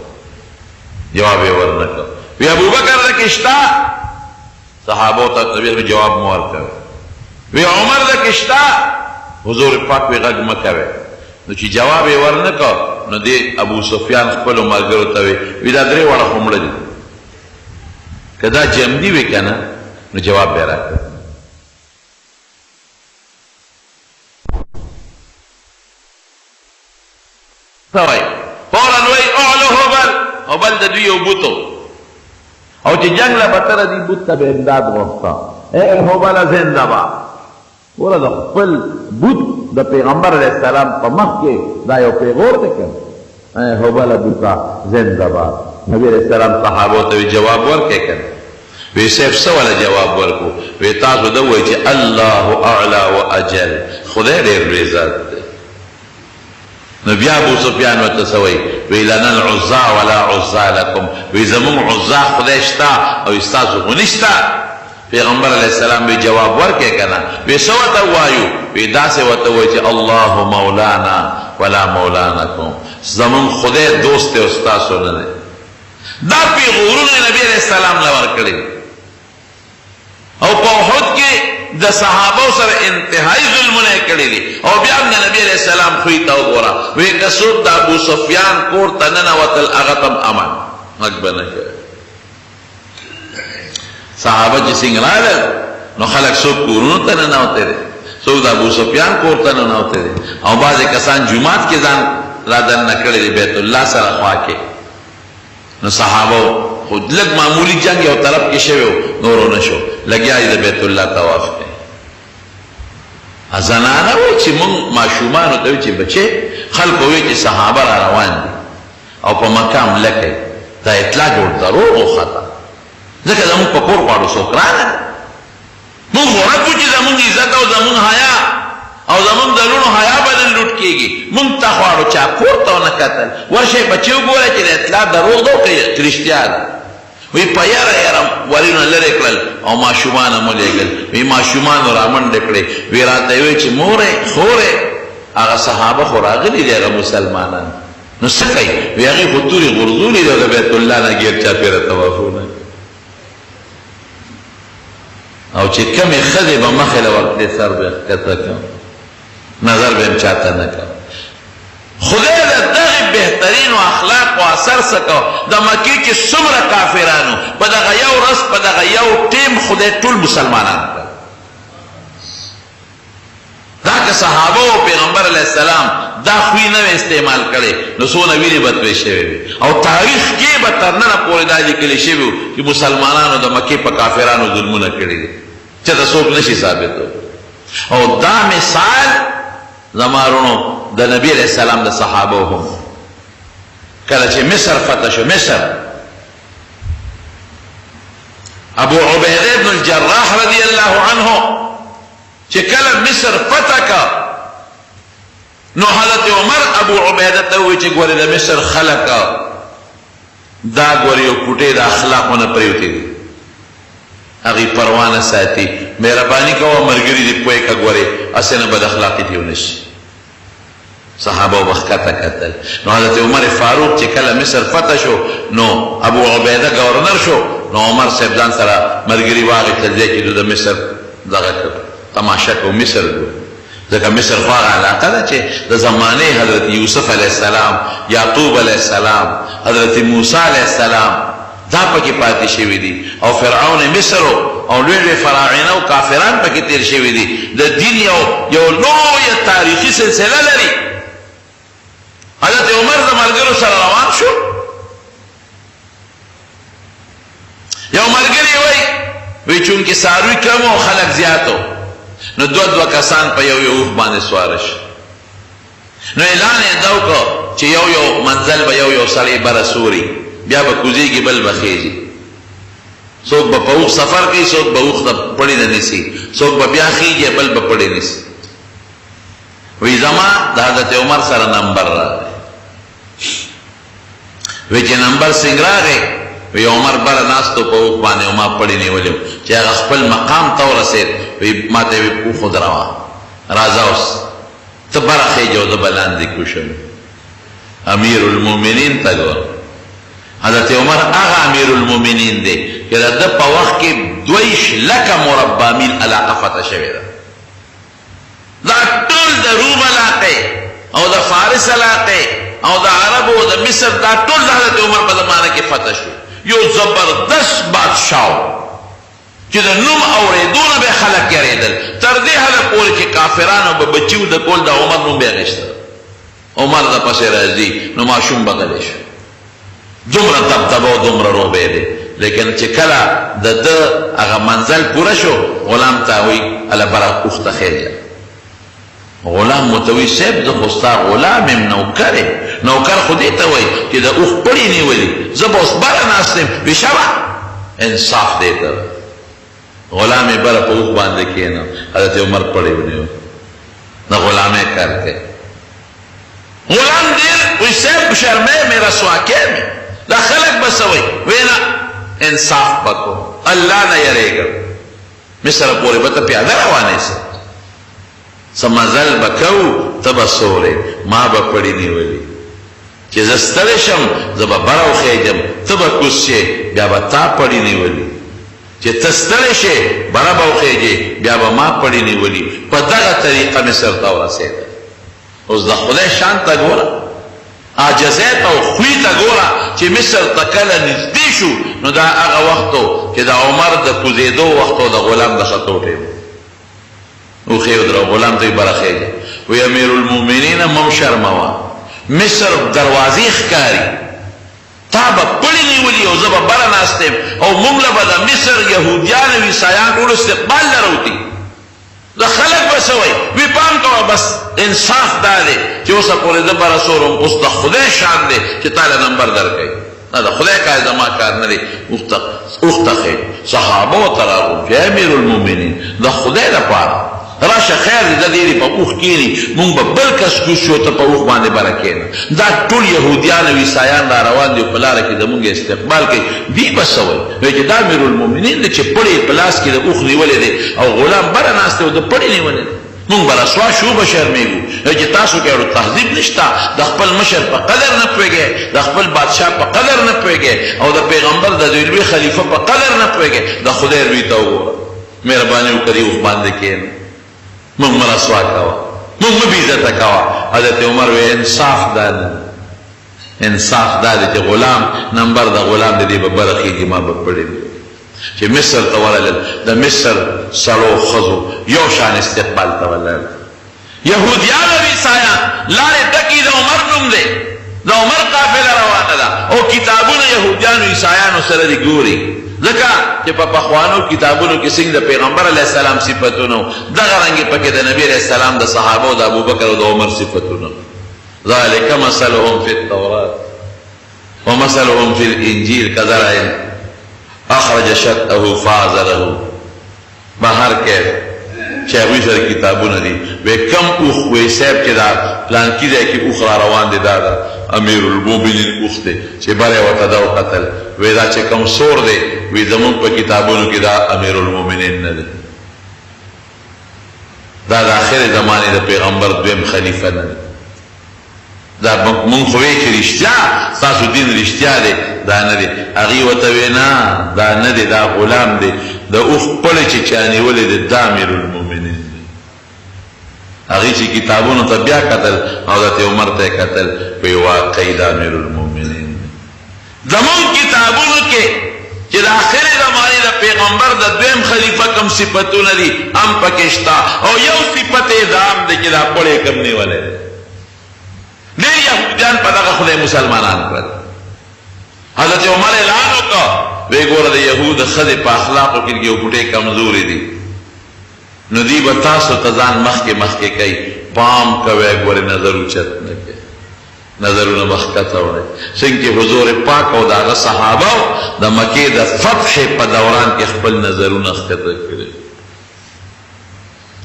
جواب ورنکر وی ابو بکر دا کشتا صحابو تا نبی علیہ جواب مور کر وی عمر دا کشتا حضور پاک وی غگ مکوے نو چی جواب ورنکر نو دی ابو سفیان خپلو مرگرو تاوی وی دا دری وڑا خمڑ دی کدا جمدی وی کنا نو جواب بیرا کر سوائی فوراً وی اعلو حبل حبل دا دوی او بوتو او چی جنگ لبتر دی بوتا بے امداد غفتا اے حبل زندہ با پورا دا خپل بوت دا پیغمبر علیہ السلام پا مخ کے دا یو پیغور دکن اے حبل بوتا زندہ با نبی علیہ السلام صحابو تاوی جواب ورکے کن وی سیف سوالا جواب ورکو وی تاسو دوئی چی اللہ اعلا و اجل خدای دیر ریزت نو بیا ابو سفیان وتسوي وی لنا العزا ولا عزا لكم وی زمون عزا خدایشتا او استاسو غنشتا پیغمبر علیہ السلام بھی جواب ورکے کنا وی سوتا وایو وی داسه وتوي چې الله مولانا ولا مولانکم زمون خدای دوست او استاسو نه دا پیغورونه نبی علیہ السلام لور کړی او په احد کې د صحابه سره انتهایی ظلمونه کړی دي او بیا د نبی علیہ السلام خوې تا وګوره وی کسوب د ابو سفیان کور تننه وتل اغتم امان حق بنه صحابه چې څنګه راغله نو خلک سو کورونو تننه وته دي سو د ابو سفیان کور تننه وته دي او بعض کسان جمعات کې ځان را دن نکړي بیت الله سره خوا کې نو صحابه خود لگ معمولی جنگ یو طرف کې شوی نورو نشو لګیا د بیت الله طواف کوي ازنانه وای چې مونږ ماشومان ته چې بچي خلک وای چې صحابه را روان دي او په مقام لکه دا اطلاع جوړ درو او خطا ځکه زموږ په کور غواړو سوکرانه مونږ ورته چې زموږ عزت او زموږ حیا او زمون دلونو حیا بدل لوټ کیږي مونږ ته خواړو چا کور ته نه کتل ورشه بچو ګوره چې اطلاع دروغ دو کوي کرشتیا وی پیاره یارم ورینه لری کړل او ماشومان مولېګل وی ماشومان رامن ډکړي وی راته وی چې مورې خورې هغه صحابه خو راغلي دي هغه مسلمانان نو څه کوي وی هغه خطوري غرزولي د بیت الله نه غیر چا پیره طوافونه او چې کمې خدي به مخله وخت سر به کته نظر به چاته نه کړ خدای دغه بهترین اخلاق او اثر سکو د مکی کې څومره کافرانو په دغه یو رس په دغه یو ټیم خدای ټول مسلمانان دا که صحابه او پیغمبر علیه السلام دا خوی نه استعمال کړي نو څونه ویلي بدوي شوی او تاریخ کې به تر نن پورې دا لیکل شوی چې مسلمانانو د مکی په کافرانو ظلمونه کړي دي چې دا څوک نشي ثابتو او دا مثال زمارونو د نبی علیہ السلام د صحابه هم کله چې مصر فتح شو مصر ابو عبیده بن الجراح رضی الله عنه چې کله مصر فتح کا نو حضرت عمر ابو عبیده ته وی چې ګوره د مصر خلق دا ګوره یو کوټه د اخلاقونه پریوتی هغه پروانه ساتي مهرباني کوه مرګري دی پوي کا ګوره اسنه بد اخلاقی دیونش صحابه وختته کتل نو حضرت عمر فاروق چې کله مصر فتح شو نو ابو عبیده گورنر شو نو عمر صاحب ځان سره مرګري واغې تل ځای کې د مصر دغه تماشا کو مصر ځکه مصر خواغه علاقه ده چې د زمانه حضرت یوسف علیه السلام یعقوب علیه السلام حضرت موسی علیه السلام دا پکې پاتې شوی دي او فرعون مصر او لوی فراعنه او کافران پکې تیر شوی دي د دین یو لوی تاریخي سلسله لري حضرت عمر د ملګرو سره روان شو یو ملګری وی چونکې ساروی کم او خلک زیاتو نو دو کسان په یو باندې سوار شو نو اعلان یې دا وکړ چې یو منزل به یو سړی بره سوري بیا به کوزیږي بل به خیږي څوک به په اوښ سفر کوي څوک به اوښ ته پړی نه نیسي څوک به بیا خیږي بل به پړی نیسي وی زما د حضرت عمر سره نمبر راغی وی چې نمبر څنګه راغی وی عمر بر ناستو په اوښ باندې او ما پړی نیولی چې هغه خپل مقام ته ورسېد وی ما ته وی اوښ ودروه راځه اوس ته بره خېجه او زه به لاندې کوشم امیر المؤمنین ته ګوره حضرت عمر هغه امیر المؤمنین دی چې د ده په وخت کې 2,00,000 مربع میل علاقه فتح شوې ده دا ټول د روم علاقې او د فارس علاقې او د عربو او د مصر دا ټول د حضرت عمر په زمانه کې فتح شو یو زبردست بادشاه چې د نوم اورېدو نه به خلک یریدل تر دې حده پورې چې کافرانو به بچي د کول د عمر نوم به اخیسته عمر د پسې راځي نو ماشوم به غلی شو دومره دبدبه او دومره روبې دی لیکن چې کله د ده هغه منزل پوره شو غلام ته وایي هله بره اوښ ته خېږه غلام متوي صاحب زه خو ستا غلام یم نوکر یم نوکر خو دې ته وایي چې د اوښ پړی نیولي زه به اوس بره ناست یم وي شبه انصاف دې ته غلام یې بره په اوښ باندې کښېنو حضرت عمر پړی ونیو د غلامۍ کار کوي غلام ډېر وایي صاحب شرمۍ مې رسوا کې مې دا خلک به څه وایي وایي نه انصاف به کوم الله نه یریږم مصر پورې به ته پیاده روانې سه څه مزل به کوو ته به سورې ما به پړی نیولي چې زه ستړی شم زه به بره وخېږم ته به کوز شې بیا به تا پړی نیولي چې ته ستړی شې بره به وخېږې بیا به ما پړی نیولي په دغه طریقه مصر ته ورسېده اوس د خدای شان ته ګوره عاجزۍ ته او خوی ته ګوره چې مصر ته کله نږدې شو نو دا هغه وخت و چې د عمر د کوزېدو وخت و د غلام د ختو ټیم وخې ودرو غلام ته یې بره خېږه وی امیر المؤمنین مم شرموه مصر دروازې ښکاري تا به پړی نیولي او زه به بره ناست یم او موږ له به د مصر یهودیان او عیسایان ټول استقبال لروتي د خلک به څه وایي وی پام کوه بس انصاف دا دی چې اوسه پورې زه بره سورم اوس د خدای شان دی چې تا له نمبر درکوي نه د خدای کار زما کار نه دی اوښ ته خېږ صحابه ورته راغلل چې امیر المؤمنین د خدای دپاره راشه خیر دی د دې په اوښ کښېني مونږ به بل کس کوز شو ته په اوښ باندې بره کښېنه دا ټول یهودیان او عیسایان را روان دي په لاره کې زمونږ استقبال کوي دوی به څه وایي چې دا امیر المؤمنین دی چې پړی په لاس کې د اوښ نیولی دی او غلام بره ناست دی او د پړی نیولی دی مونږ به رسوا شو به شرمېږو چې تاسو کې اړو تهذیب نشته د خپل مشر په قدر نه پوهېږئ د خپل بادشاه په قدر نه پوهېږئ او د پیغمبر د دوی لوی خلیفه په قدر نه پوهېږئ د خدای روی ته وګوره مهرباني وکړئ اوښ باندې کښېنه مونږ مه رسوا کوه مونږ مه بېعزته کوه حضرت عمر وی انصاف دا دی انصاف دا دی چې غلام نمبر د غلام د دې به بره خېږي ما به پړی چې مصر ته ورغلل د مصر سړو ښځو یو شان استقبال ته ولاړل یهودیان او عیسایان لارې ډکې د عمر نوم دی د عمر قافله روانه ده او کتابونه یهودیانو عیسایانو سره دي ګوري ځکه چې په پخوانو کتابونو کې څنګه د پیغمبر علیه السلام صفتونه دغه رنګې پکې د نبي علیه السلام د صحابه او د ابوبکر او د عمر صفتونه ذلک مثلهم فی التورات ومثلهم فی الانجیل کزرع اخرج شطأه فآزره بهر کیف چې هغوی سره کتابونه دي وی کم اوښ وی صاحب چې دا پلانکي ځای کې اوښ را روان دی دا د امیر المؤمنین اوښ دی چې بره یې ورته دا وکتل وی دا چې کم سور دی وی زمونږ په کتابونو کې دا امیر المؤمنین نه دی دا د آخر زمانې د پیغمبر دویم خلیفه نه دی دا مونږ خو وی چې رښتیا ستاسو دین رښتیا دی دا نه دی هغې ورته وی نه دا نه دی دا غلام دی د اوښ پړی چې چا نیولی دی دا امیر المؤمنین دی هغې چې کتابونو ته بیا کتل او حضرت عمر ته یې کتل وی واقعي دا امیر المؤمنین دی زمونږ کتابونو کې چې د آخر زمانې د پیغمبر د دویم خلیفه کم صفتونه دي هم پکې شته او یو صفت یې دا هم دی چې دا پړی کم نیولی دی ډېر یهودیان په دغه خدای مسلمانان کړل حضرت عمر اعلان وکړ وی ګوره د یهود ښځې په اخلاقو کې یو ګوټې کمزورې دي نو دوی به تاسو ته ځان مخکې مخکې کوي پام کوئ ګورې نظر اوچت نه کوي نظرونه به ښکته وړئ څنګه چې حضور پاک او د هغه صحابه د مکې د فتح په دوران کې خپل نظرونه ښکته کړي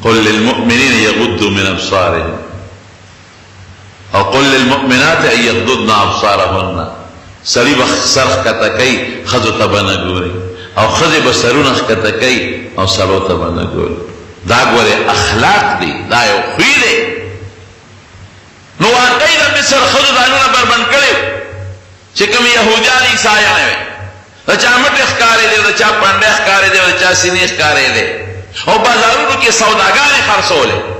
قل للمؤمنین یغضوا من ابصارهم او قل للمؤمنات ان یغضضن ابصارهن سړي به سر ښکته کوي ښځو ته به نه ګوري او ښځې به سرونه ښکته کوي او سړو ته به نه ګوري دا ګورې اخلاق دي دا یو خوی دی نو واقعي د مصر ښځو ځانونه بربند کړي چې کوم یهودیان عیسایان وي د چا مټې ښکارې دی د چا پنډې ښکارې دی د چا سینې ښکارې دی او بازارونو کې سوداګانې خرڅولې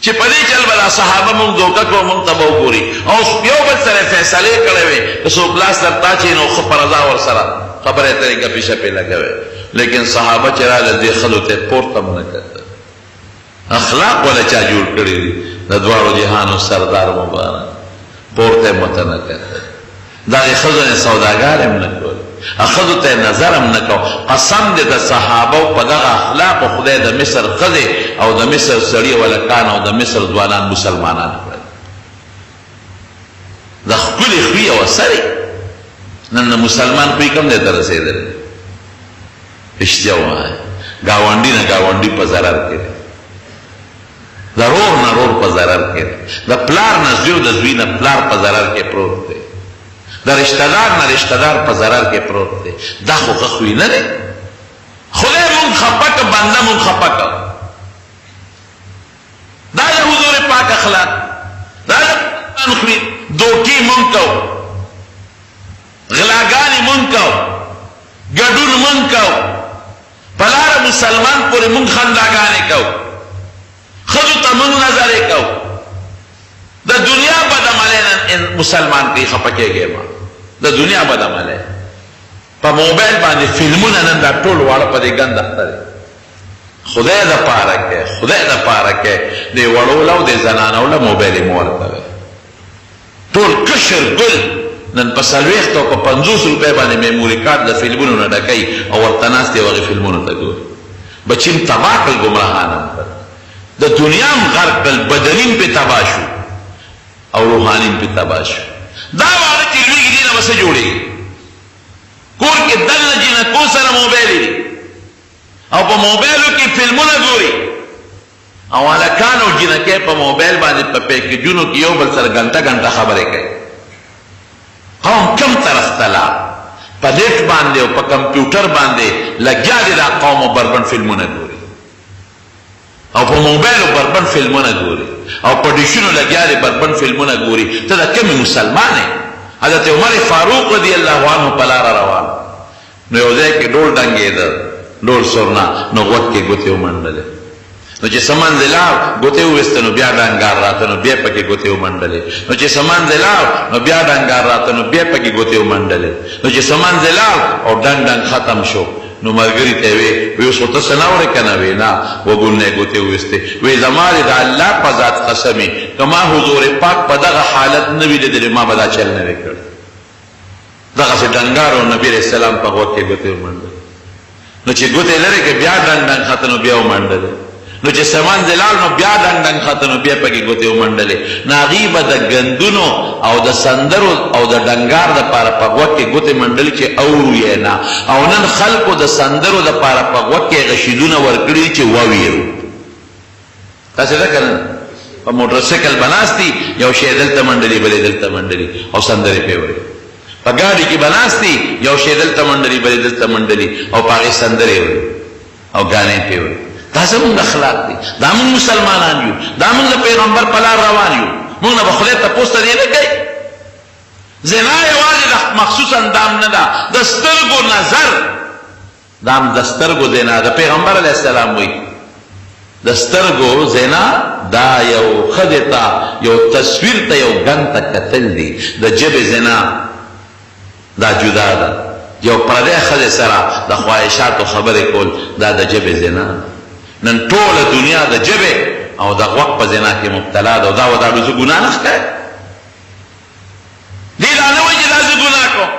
چې په دې چل به دا صحابه مونږ دوکه کړو مونږ ته به وګوري او یو بل سره فیصلې کړې وې که څوک لاس درته اچوي نو ښه په رضا ورسره خبرې اترې ګپې شپې لګوې لیکن صحابه چې راغله دې ښځو ته پورته م نه کتل اخلاق ولا چا جوړ کړي دي د دواړو جهانو سردار مبارک پورته م ورته نه کتل دغې ښځو نه سوداګار هم نه کول ښځو ته نظر هم نه کو قسم دې د صحابو په دغه اخلاقو خدای د مصر ښځې او د مصر سړي ولکان او د مصر ځوانان مسلمانان کړل د ښکلې خوی او اثرې نن د مسلمان خوی کم دی ته رسېدلی رښتیا ووایه ګاونډي نه ګاونډي په ضرر کې دی د رور نه رور په ضرر کې دی د پلار نه زوی او د زوی نه پلار په ضرر کې پروت دی د رشتهدار نه رشتهدار په ضرر کې پروت دی دا خو ښه خوی نه دی خدای مونږ خفه که بنده مونږ خفه که دا د حضور پاک اخلاق دا د خوی دوکې مونږ کو غلاګانې مونږ کو ګډون مونږ کو په لاره مسلمان پورې مونږ خنداګانې کو ښځو ته مونږ نظرې کو د دنیا بدعملۍ نن مسلمان کوي خفه کېږي ما د دنیا بدعملۍ په موبایل باندې فلمونه نن دا ټول واړه په دې ګند اخته دي خدای دپاره کې خدای دپاره کې دې وړو له او دې زنانو له موبایل یې مه ورکوئ ټول کشر ګل نن په 40 او په 50 روپۍ باندې میموري کارت د فلمونو نه ډکوي او ورته ناست دی هغې فلمونو ته ګوري بچیم تباه کړل ګمراهان هم کړل د دنیا هم غرق کړل بدني هم پې تباه شو او روحاني هم پې تباه شو دا واړه چې لویږي دې نه به څه جوړېږي کور کې دننه جنکو سره موبایل دي او په موبایلو کې فلمونه ګوري او هلکان او جنکۍ په موبایل باندې په پیکیجونو کې یو بل سره ګنټه ګنټه خبرې کوي قوم کم طرف ته لاړ په نیټ باندې او په کمپیوټر باندې لګیا دي دا قوم بربند فلمونه ګوري او په موبایلو بربند فلمونه ګوري او په ډیشونو لګیا دي بربند فلمونه ګوري ته د کومې مسلمان یې حضرت عمر فاروق رضی الله عنه په لاره روان نو یو ځای کې ډول ډنګېده ډول سورنا نو غوږ کې ګوتې ومنډلې نو چې څه منځې لاړ ګوتې وویسته نو بیا ډنګار راته نو بیا پکې ګوتې ومنډلې نو چې څه منځې لاړ نو بیا ډنګار راته نو بیا پکې ګوتې ومنډلې نو چې څه منځې لاړ او ډنګ ډنګ ختم شو نو ملګري ته وی اوس خو ته څه نه اورې که نه وی نه وګونې یې ګوتې وویستې وی زما دې د الله په ذات قسمې که ما حضور پاک په دغه حالت نه وي لیدلی ما به دا چل نه وی کړی دغسې ډنګار او نبي علیه السلام په غوږ کې ګوتې ومنډلې نو چې ګوتې لرې که بیا ډنګ ډنګ خته نو بیا ومنډلې نو چې سامان دلال نو بیا ډنګ ډنګ خته نو بیا پکې ګوتې ومنډلې نو هغې به د ګندونو او د سندرو او د ډنګار دپاره په غوږ کې ګوتې منډلې چې اورو یې نه او نن خلکو د سندرو دپاره په غوږ کې هغه شیدونه ورکړي دي چې واویرو تاسې ده که نه په موټرسایکل به ناست دي یو شی دلته منډلي بلې دلته منډلي او سندرې پې وایي په ګاډي کې به ناست دي یو شی دلته منډلي بلې دلته منډلي او په هغې سندرې وایي او ګانې پې وایي دا زمونږ اخلاق دي دا مونږ مسلمانان یو دا مونږ د پیغمبر په لار روان یو مونږ نه به خدای تپوس ته دی نه کوي زنا یوازې مخصوصا دام نه ده د سترګو نظر دام د سترګو زنا د پیغمبر علیه السلام وایي د سترګو زنا دا یو ښځې ته یو تصویر ته یو ګن ته کتل دي د ژبې زنا دا جدا ده یو پردی ښځې سره د خواهشاتو خبرې کول دا د ژبې زنا نن ټوله دنیا د ژبې او د غوږ په زنا کې مبتلا ده او دا و دا زه ګناه نه ښکاري دې دا نه وایي چې دا زه ګناه کوم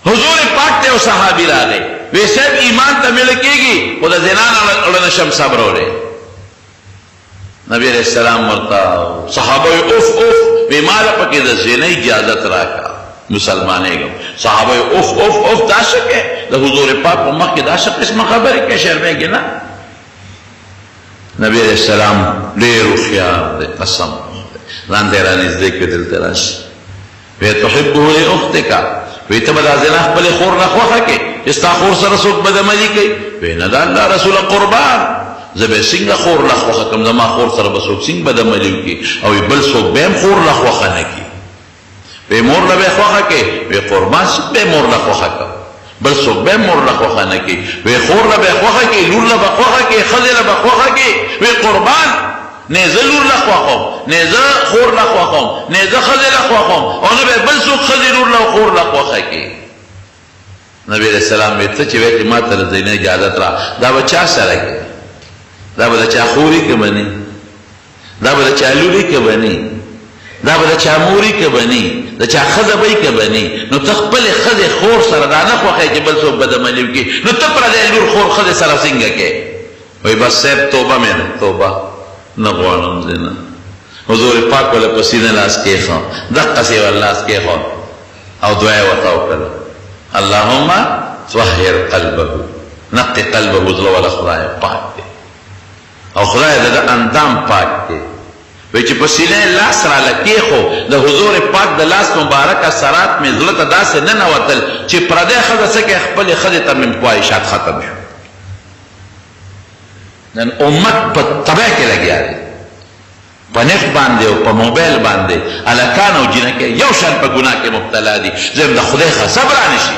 حضور پاک ته یو صحابي راغی وی صاحب ایمان ته مړه کېږي خو د زنا نه اړه نشم صبرولی نبی علیہ السلام ورته صحابه وی اوف اوف وی ما له پکې د زنا اجازت راکړه مسلمانېږم صحابه اوف اوف اوف دا څه کې د حضور پاک په مخ کې دا څه قسمه خبرې کې شرمېږي نه نبی علیہ السلام ډېر هوښیار دی قسم ځان دی رانږدې کړي دلته راشي وی تحبه لاختک، وی ته به دا زنا خپلې خور نه خوښه کې چې ستا خور سره څوک بدعملي کوي؟ وی نه، د الله رسوله قربان، زه به څنګه خور له خوښه کړم، زما خور سره به څوک څنګه بدعملي وکړي، او بل څوک به هم خور له خوښه نه کړي. وی مور له به خوښه کې، وی قربان څوک به مور له خوښه کړم، بل څوک به مور له خوښه نه کړي. وی خور له به خوښه کې، لور له به خوښه کې، ښځې له به خوښه کې. وی قربان، نه زه لور له خوښوم، نه زه خور له خوښوم، نه زه ښځې له خوښوم، او نه به بل څوک ښځې لور له خور له خوښه کې. نبی علیہ السلام وی ته چې وی ما ته د زینې اجازت را، دا به چا سره کوي؟ دا به د چا خوري که بني؟ دا به د چا لوري که بني؟ دا به د چا موري که بني؟ د چا ښځه به که بني؟ نو ته خپلې ښځې خور سره دا نه خوښوې چې بل څوک بدعملي وکړي، نو ته پردی لور خور ښځې سره څنګه کوې؟ وی بس صاحب توبه مې نه، توبه نه غواړم زه نه. حضور پاک وله په سینه لاس کېښود، دقسې ور لاس کېښود او دعا یې ورته وکړله، اللهم طهر قلبه، نقي قلبه، زړه والا خدای پاک دی او خدای د اندام پاک دی. وی چې په سینه لاس راله کېښو، د حضور پاک د لاس مبارک اثرات مې زړه ته داسې ننوتل چې پردی ښځه څه کوي، خپلې ښځې ته مې خواهشات ختم شو. نن امت په تباہ کې لګیا دی، په نفت باندې او په موبایل باندې هلکان او جنکې یو شان په ګناه کې مبتلا دي. زم د خدای غضب را نشي،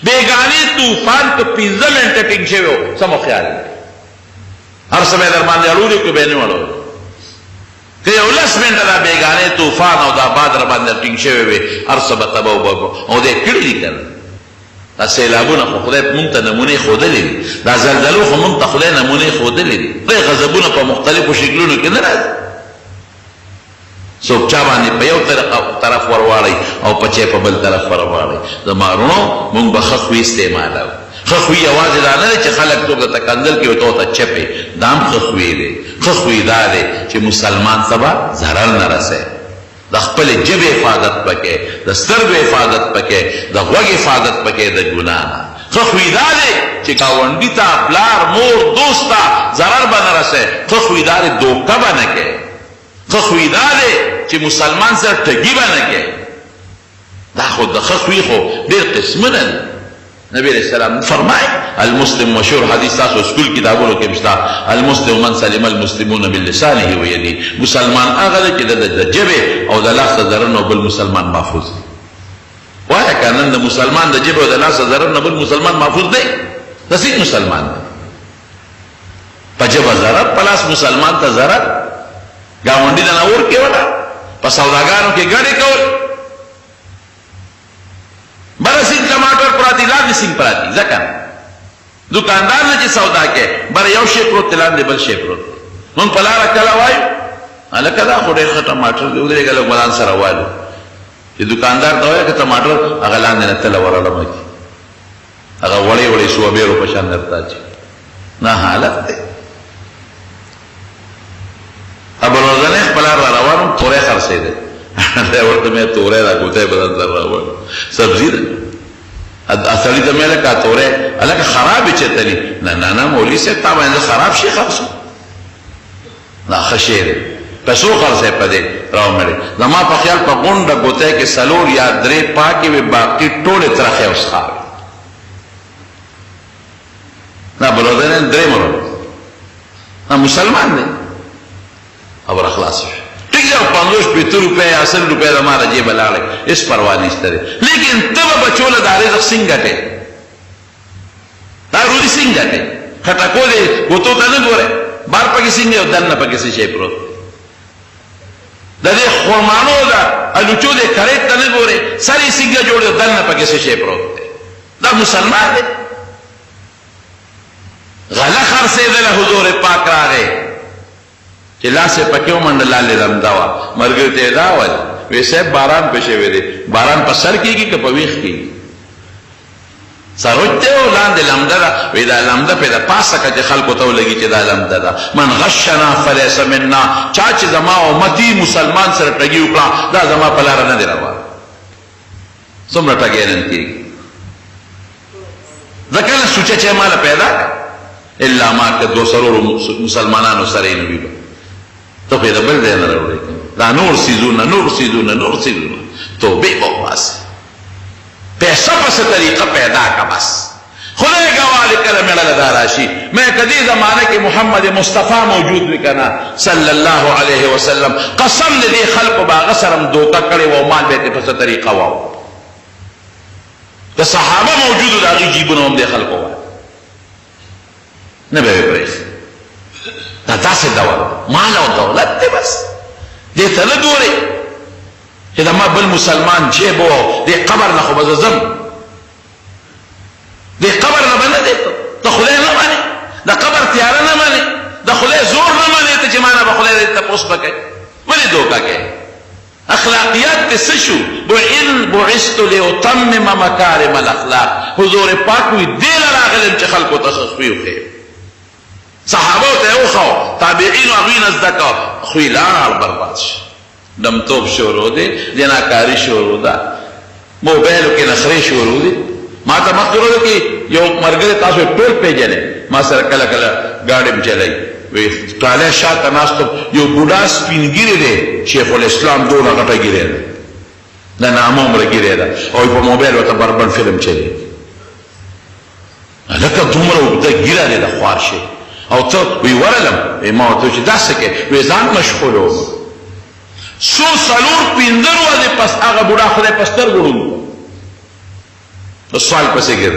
بېګانې طوفان که 15 منټه ټینګ شوی و، سمو خیال دی هر څه به یې در باندې اړولي که به یې نه اړولي. که یو 10 منټه دا بېګانې طوفان او دا باد را باندې ټینګ شوی وي، هر څه به تباه او دی کړي دي که نه. دا سیلابونه خو خدای مونږ ته نمونې ښودلې دي، دا زلزلو خو مونږ ته خدای نمونې ښودلې دي. خدای غضبونه په مختلفو شکلونو کې نه راځي، څوک چا باندې په یو طرف ورواړئ او په چا په بل طرف ورواړئ. زما وروڼو، مونږ به ښه خوی استعمالوو. ښه خوی یوازې دا نه دی چې خلک څوک درته کنځل کوي او ته چپې، دا هم ښه خوی دی. ښه خوی دا دی چې مسلمان ته به ضرر نه رسوي، د خپلې ژبې حفاظت پکې، د سترګو حفاظت پکې، د غوږ حفاظت پکې د ګناه نه. ښه خوی دا دی چې ګاونډي ته، پلار، مور، دوست ته ضرر به نه رسوي. ښه خوی دا دی دوکه به نه کوي. ښه خوی دا دی چې مسلمان سره ټګي به نه کوي. دا خو د ښه خوی خو ډېر قسمونه دي. نبی علیہ السلام فرمائے المسلم، مشهور حدیث تاسو سکول کتابونو کې مشته، المسلم من سلم المسلمون بلسانه ويده. مسلمان هغه دی چې د ژبې او د لاس د ضرر نه بل مسلمان محفوظ دی. وایه که نن د مسلمان د ژبې او د لاس د ضرر نه بل مسلمان محفوظ دی؟ د څه مسلمان دی؟ په ژبه ضرر، په لاس مسلمان ته ضرر، ګاونډي ته نه ورکوله، په سوداګانو کې ګډې کول. بره سینګ ټماټر پراتی، لاندې سینګ پراتی، ځکه دکاندار نه چې سودا کوي، بره یو شی پروت دی، لاندې بل شی پروت دی. مونږ په لاره کله وایو هلکه دا خو ډېر ښه ټماټر دی، ودرېږه لږ ملان سره وایو. چې دکاندار ته وایه که ټماټر هغه لاندې نه تله ورالمه کړي، هغه وړې وړې سوبېرو په شان درته اچي. نه حالت دی. ابوالوزنې خپل را روان وم، تورې خرڅېدې. ورته مې تورې را ګوتې بدن در راوړ، سبزي ده. سړي ته مې لکه تورې هلکه خرابې چېرته دي؟ نه نه نه مولوي صاحب تا باندې خراب شي خرڅو، دا ښه شی دی، پیسو خرڅې په دې راومړې. زما په خیال په غونډه ګوتې کې 4 یا 3 پاکې وې، باقي ټولې ترخې او سخاوې. دا بلوزنې 3 مرو دا مسلمان دی. خبره خلاص شوه. ٹھیک ہے 50 روپے 80 روپے ہمارا جیب لاڑے، اس پرواہ نہیں کرے. لیکن تب بچوں دا رزق سنگ گٹے، دا روزی سنگ گٹے، کھٹکو دے گوتو تا نہ گورے، بار پکی سنگ ہے دن نہ پکی سے شے پروت. دا دے خورمانو دا الوچو دے کھریت تا نہ گورے، ساری سنگ جوڑے دن نہ پکی سے شے پروت دے. دا مسلمان دے. غلا خرسے دے حضور پاک را گئے چې لاسې پکې ومنډه لاندې رمده وه. ملګري ته یې دا ویل، وی صاحب باران په شوی دی، باران په سر کېږي که په ویښ کېږي؟ سروج دی او لاندې لمده ده. وی دا لمده پې د پاسه که چې خلکو ته ولګي چې دا لمده ده. من غشنا فلیس منا، چا چې زما امتي مسلمان سره ټګي وکړه دا زما په لاره نه دی روان. څومره ټګی نن کېږي. ځکه نه سوچه چې ماله پیدا الا ما که دو سرورو مسلمانانو سره یې نه وي، ته خو یې د بل ځای نه راوړې، دا نور څیزونه نور څیزونه نور څیزونه. توبه بوباس پیسہ پس طریقہ پیدا کا بس خدای گواہ کله میرا لداراشی میں کدی زمانے کے محمد مصطفیٰ موجود بکنا صلی اللہ علیہ وسلم قسم دے خلق باغ سرم دوکا کرے وہ مال بیتے پس طریقہ واو دا صحابہ موجود داغی جیبنوں دے خلق واو نبی بریخ دا سے دور مال و دولت دے بس دے تلدوری اذا ما بل مسلمان جیبو دے قبر نخو بززم دے قبر نبانے دے تو خلے نمانے دا قبر تیارہ نمانے دا خلے زور نمانے تا جمانا با خلے دے تا پوس بکے ولی دوکا گئے اخلاقیات تے سشو بعثت لیتمم مکارم الاخلاق حضور پاکوی دیل راغلن چی خلقو تخخویو خیر صحابو تے او خواہ تابعین و اغوین ازدکا خوی لار برباد شو دم توب شورو دے جناکاری شورو دا موبیلو کے نخری شورو دے ما تا مخدرو دے کہ یو مرگر تاسو ٹول پہ جلے ما سر کلا کلا گاڑی بچلائی وی کالے شاہ تناستو یو بودا سپین گیرے دے شیخ الاسلام دونا غٹا گیرے دا دا نام عمر گیرے دا اوی پا موبیلو تا بربن فلم چلے لکا دومرو دا گیرہ دے دا خوار شے او تا وی ورلم وی ماو تو چی دا سکے وی زان مشغولو سو سلور پیندر وزی پس آغا بودا خدای پستر گرون تو سوال پسے گر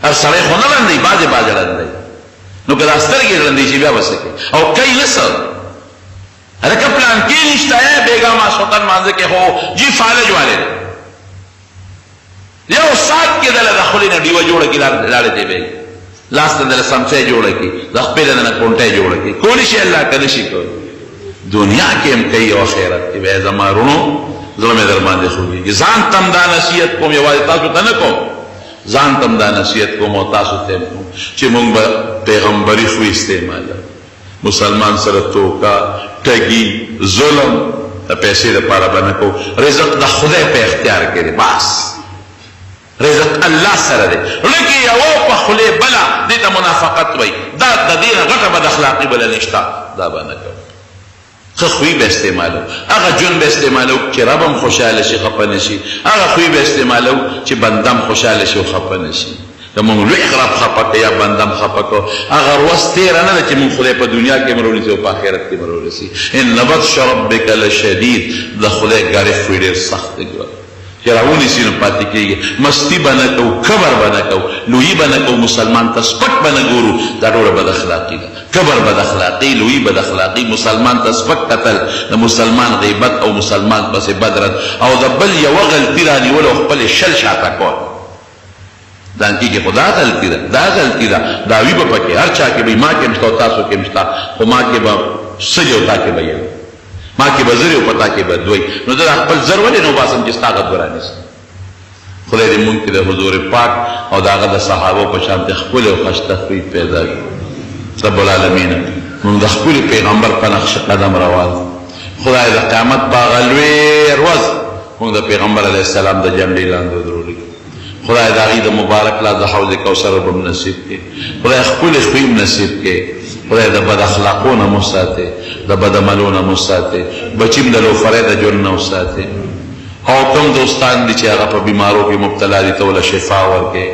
ار سڑے خونا لندی باز لندی نو کدا استر گر لندی چی بیا بسکے او کئی نسل ارکا پلان کی نشتا ہے بیگا ما سوطن مانزے کے ہو جی فالج والے یا استاد کے دل دخلی نا ڈیو جوڑا کی لارے دے بے لاست دل سمسے جوڑا کی دخ پیدا نا کونٹے جوڑا کی کونی شی اللہ کنشی کوئی دنیا کے ہم کئی اور خیرت کی بے زمارونو ظلم درمان دے خوبی زان تم دا نصیحت کوم یواز تاسو تا نکوم زان تم دا نصیحت کوم و تاسو تیم کوم چی مونگ با پیغمبری خوی استعمال مسلمان سر توکا ٹگی ظلم پیسے دا پارا بنکو رزق دا خدای پہ اختیار کرے بس رزق اللہ سر دے لکی یو پا خلے بلا دیتا منافقت وی دا دین غٹ بد اخلاقی بلا نشتا دا بنکو خوی به استعمالو اغا جن به استعمالو چی ربم خوشحال شی خفا نشی اغا خوی به استعمالو چی بندم خوشحال شی و خفا نشی که مونگ لوی رب خفا که یا بندم خفا که اغا روز تیره نده چی مونگ خدای پا دنیا کے مرو رسی و پا خیرت کے مرو رسی ان نبطش ربک لشدید دا خدای گاری خوی دیر سخت گرد چی راونی سینو پاتی که مستی بنکو کبر بنکو لوی بنکو مسلمان تسپک بنگورو دا دور بد اخلاقی دا کبر بد اخلاقی لوی بد اخلاقی مسلمان تسپک قتل دا مسلمان غیبت او مسلمان پس بدرد او دا بل یو غلطی رانی ولو خپل شل شاتا کون دانکی که خدا غلطی دا دا غلطی دا داوی با پکی هر چا که بی ما که مشتا و تاسو که مشتا خو ما که با سجو تا که بیم ما که بزری و پتا که بدوی نو دا خپل زر ولی نو باسم جستا غد برانیست خدای دی مونږ د حضور پاک او د هغه د صحابو په شان د خپل او خشته خوی پیدا کړي رب العالمین مونږ د خپل پیغمبر په نقش قدم روان خدای د قیامت په غلوی روز مونږ د پیغمبر علیه السلام د جنډې لاندې درولې خدای د هغې د مبارک لاس د حوض کوثر به نصیب کړي خدای خپل خوی نصیب کړي خدای د بد اخلاقو نه مو ساتي د بد عملو نه مو ساتي بچیم د لوفرې د ژوند نه وساتي او کم دوستان دی چی آغا پا بیماروں کی مبتلا دی تولا شفا ورکے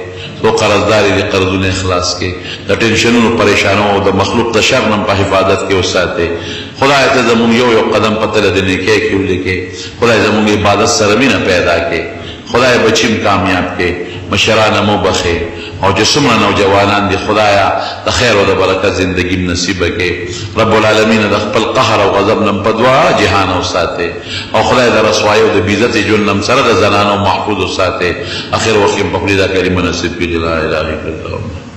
تو قرضداری دی قرضون اخلاص کے دا ٹینشنون پریشانوں دا مخلوق دا شرنم پا حفاظت کے وساتے خدای تے زمون یو قدم پتل دینے کے کیوں لکے خدای زمون عبادت سرمینہ پیدا کے خدای بچیم کامیاب کے مشران مو بخے اور جو سمرا نوجوانان دی خدایا دا خیر و دا برکت زندگی نصیب کے رب العالمین دا خپل قهر و غضب نم پدوا جہان و ساتے اور خدای دا رسوائی و دا بیزت جنم سر دا زنان و محفوظ و ساتے آخر وقت پپلی دا کلمہ نصیب کی لا الہ الا اللہ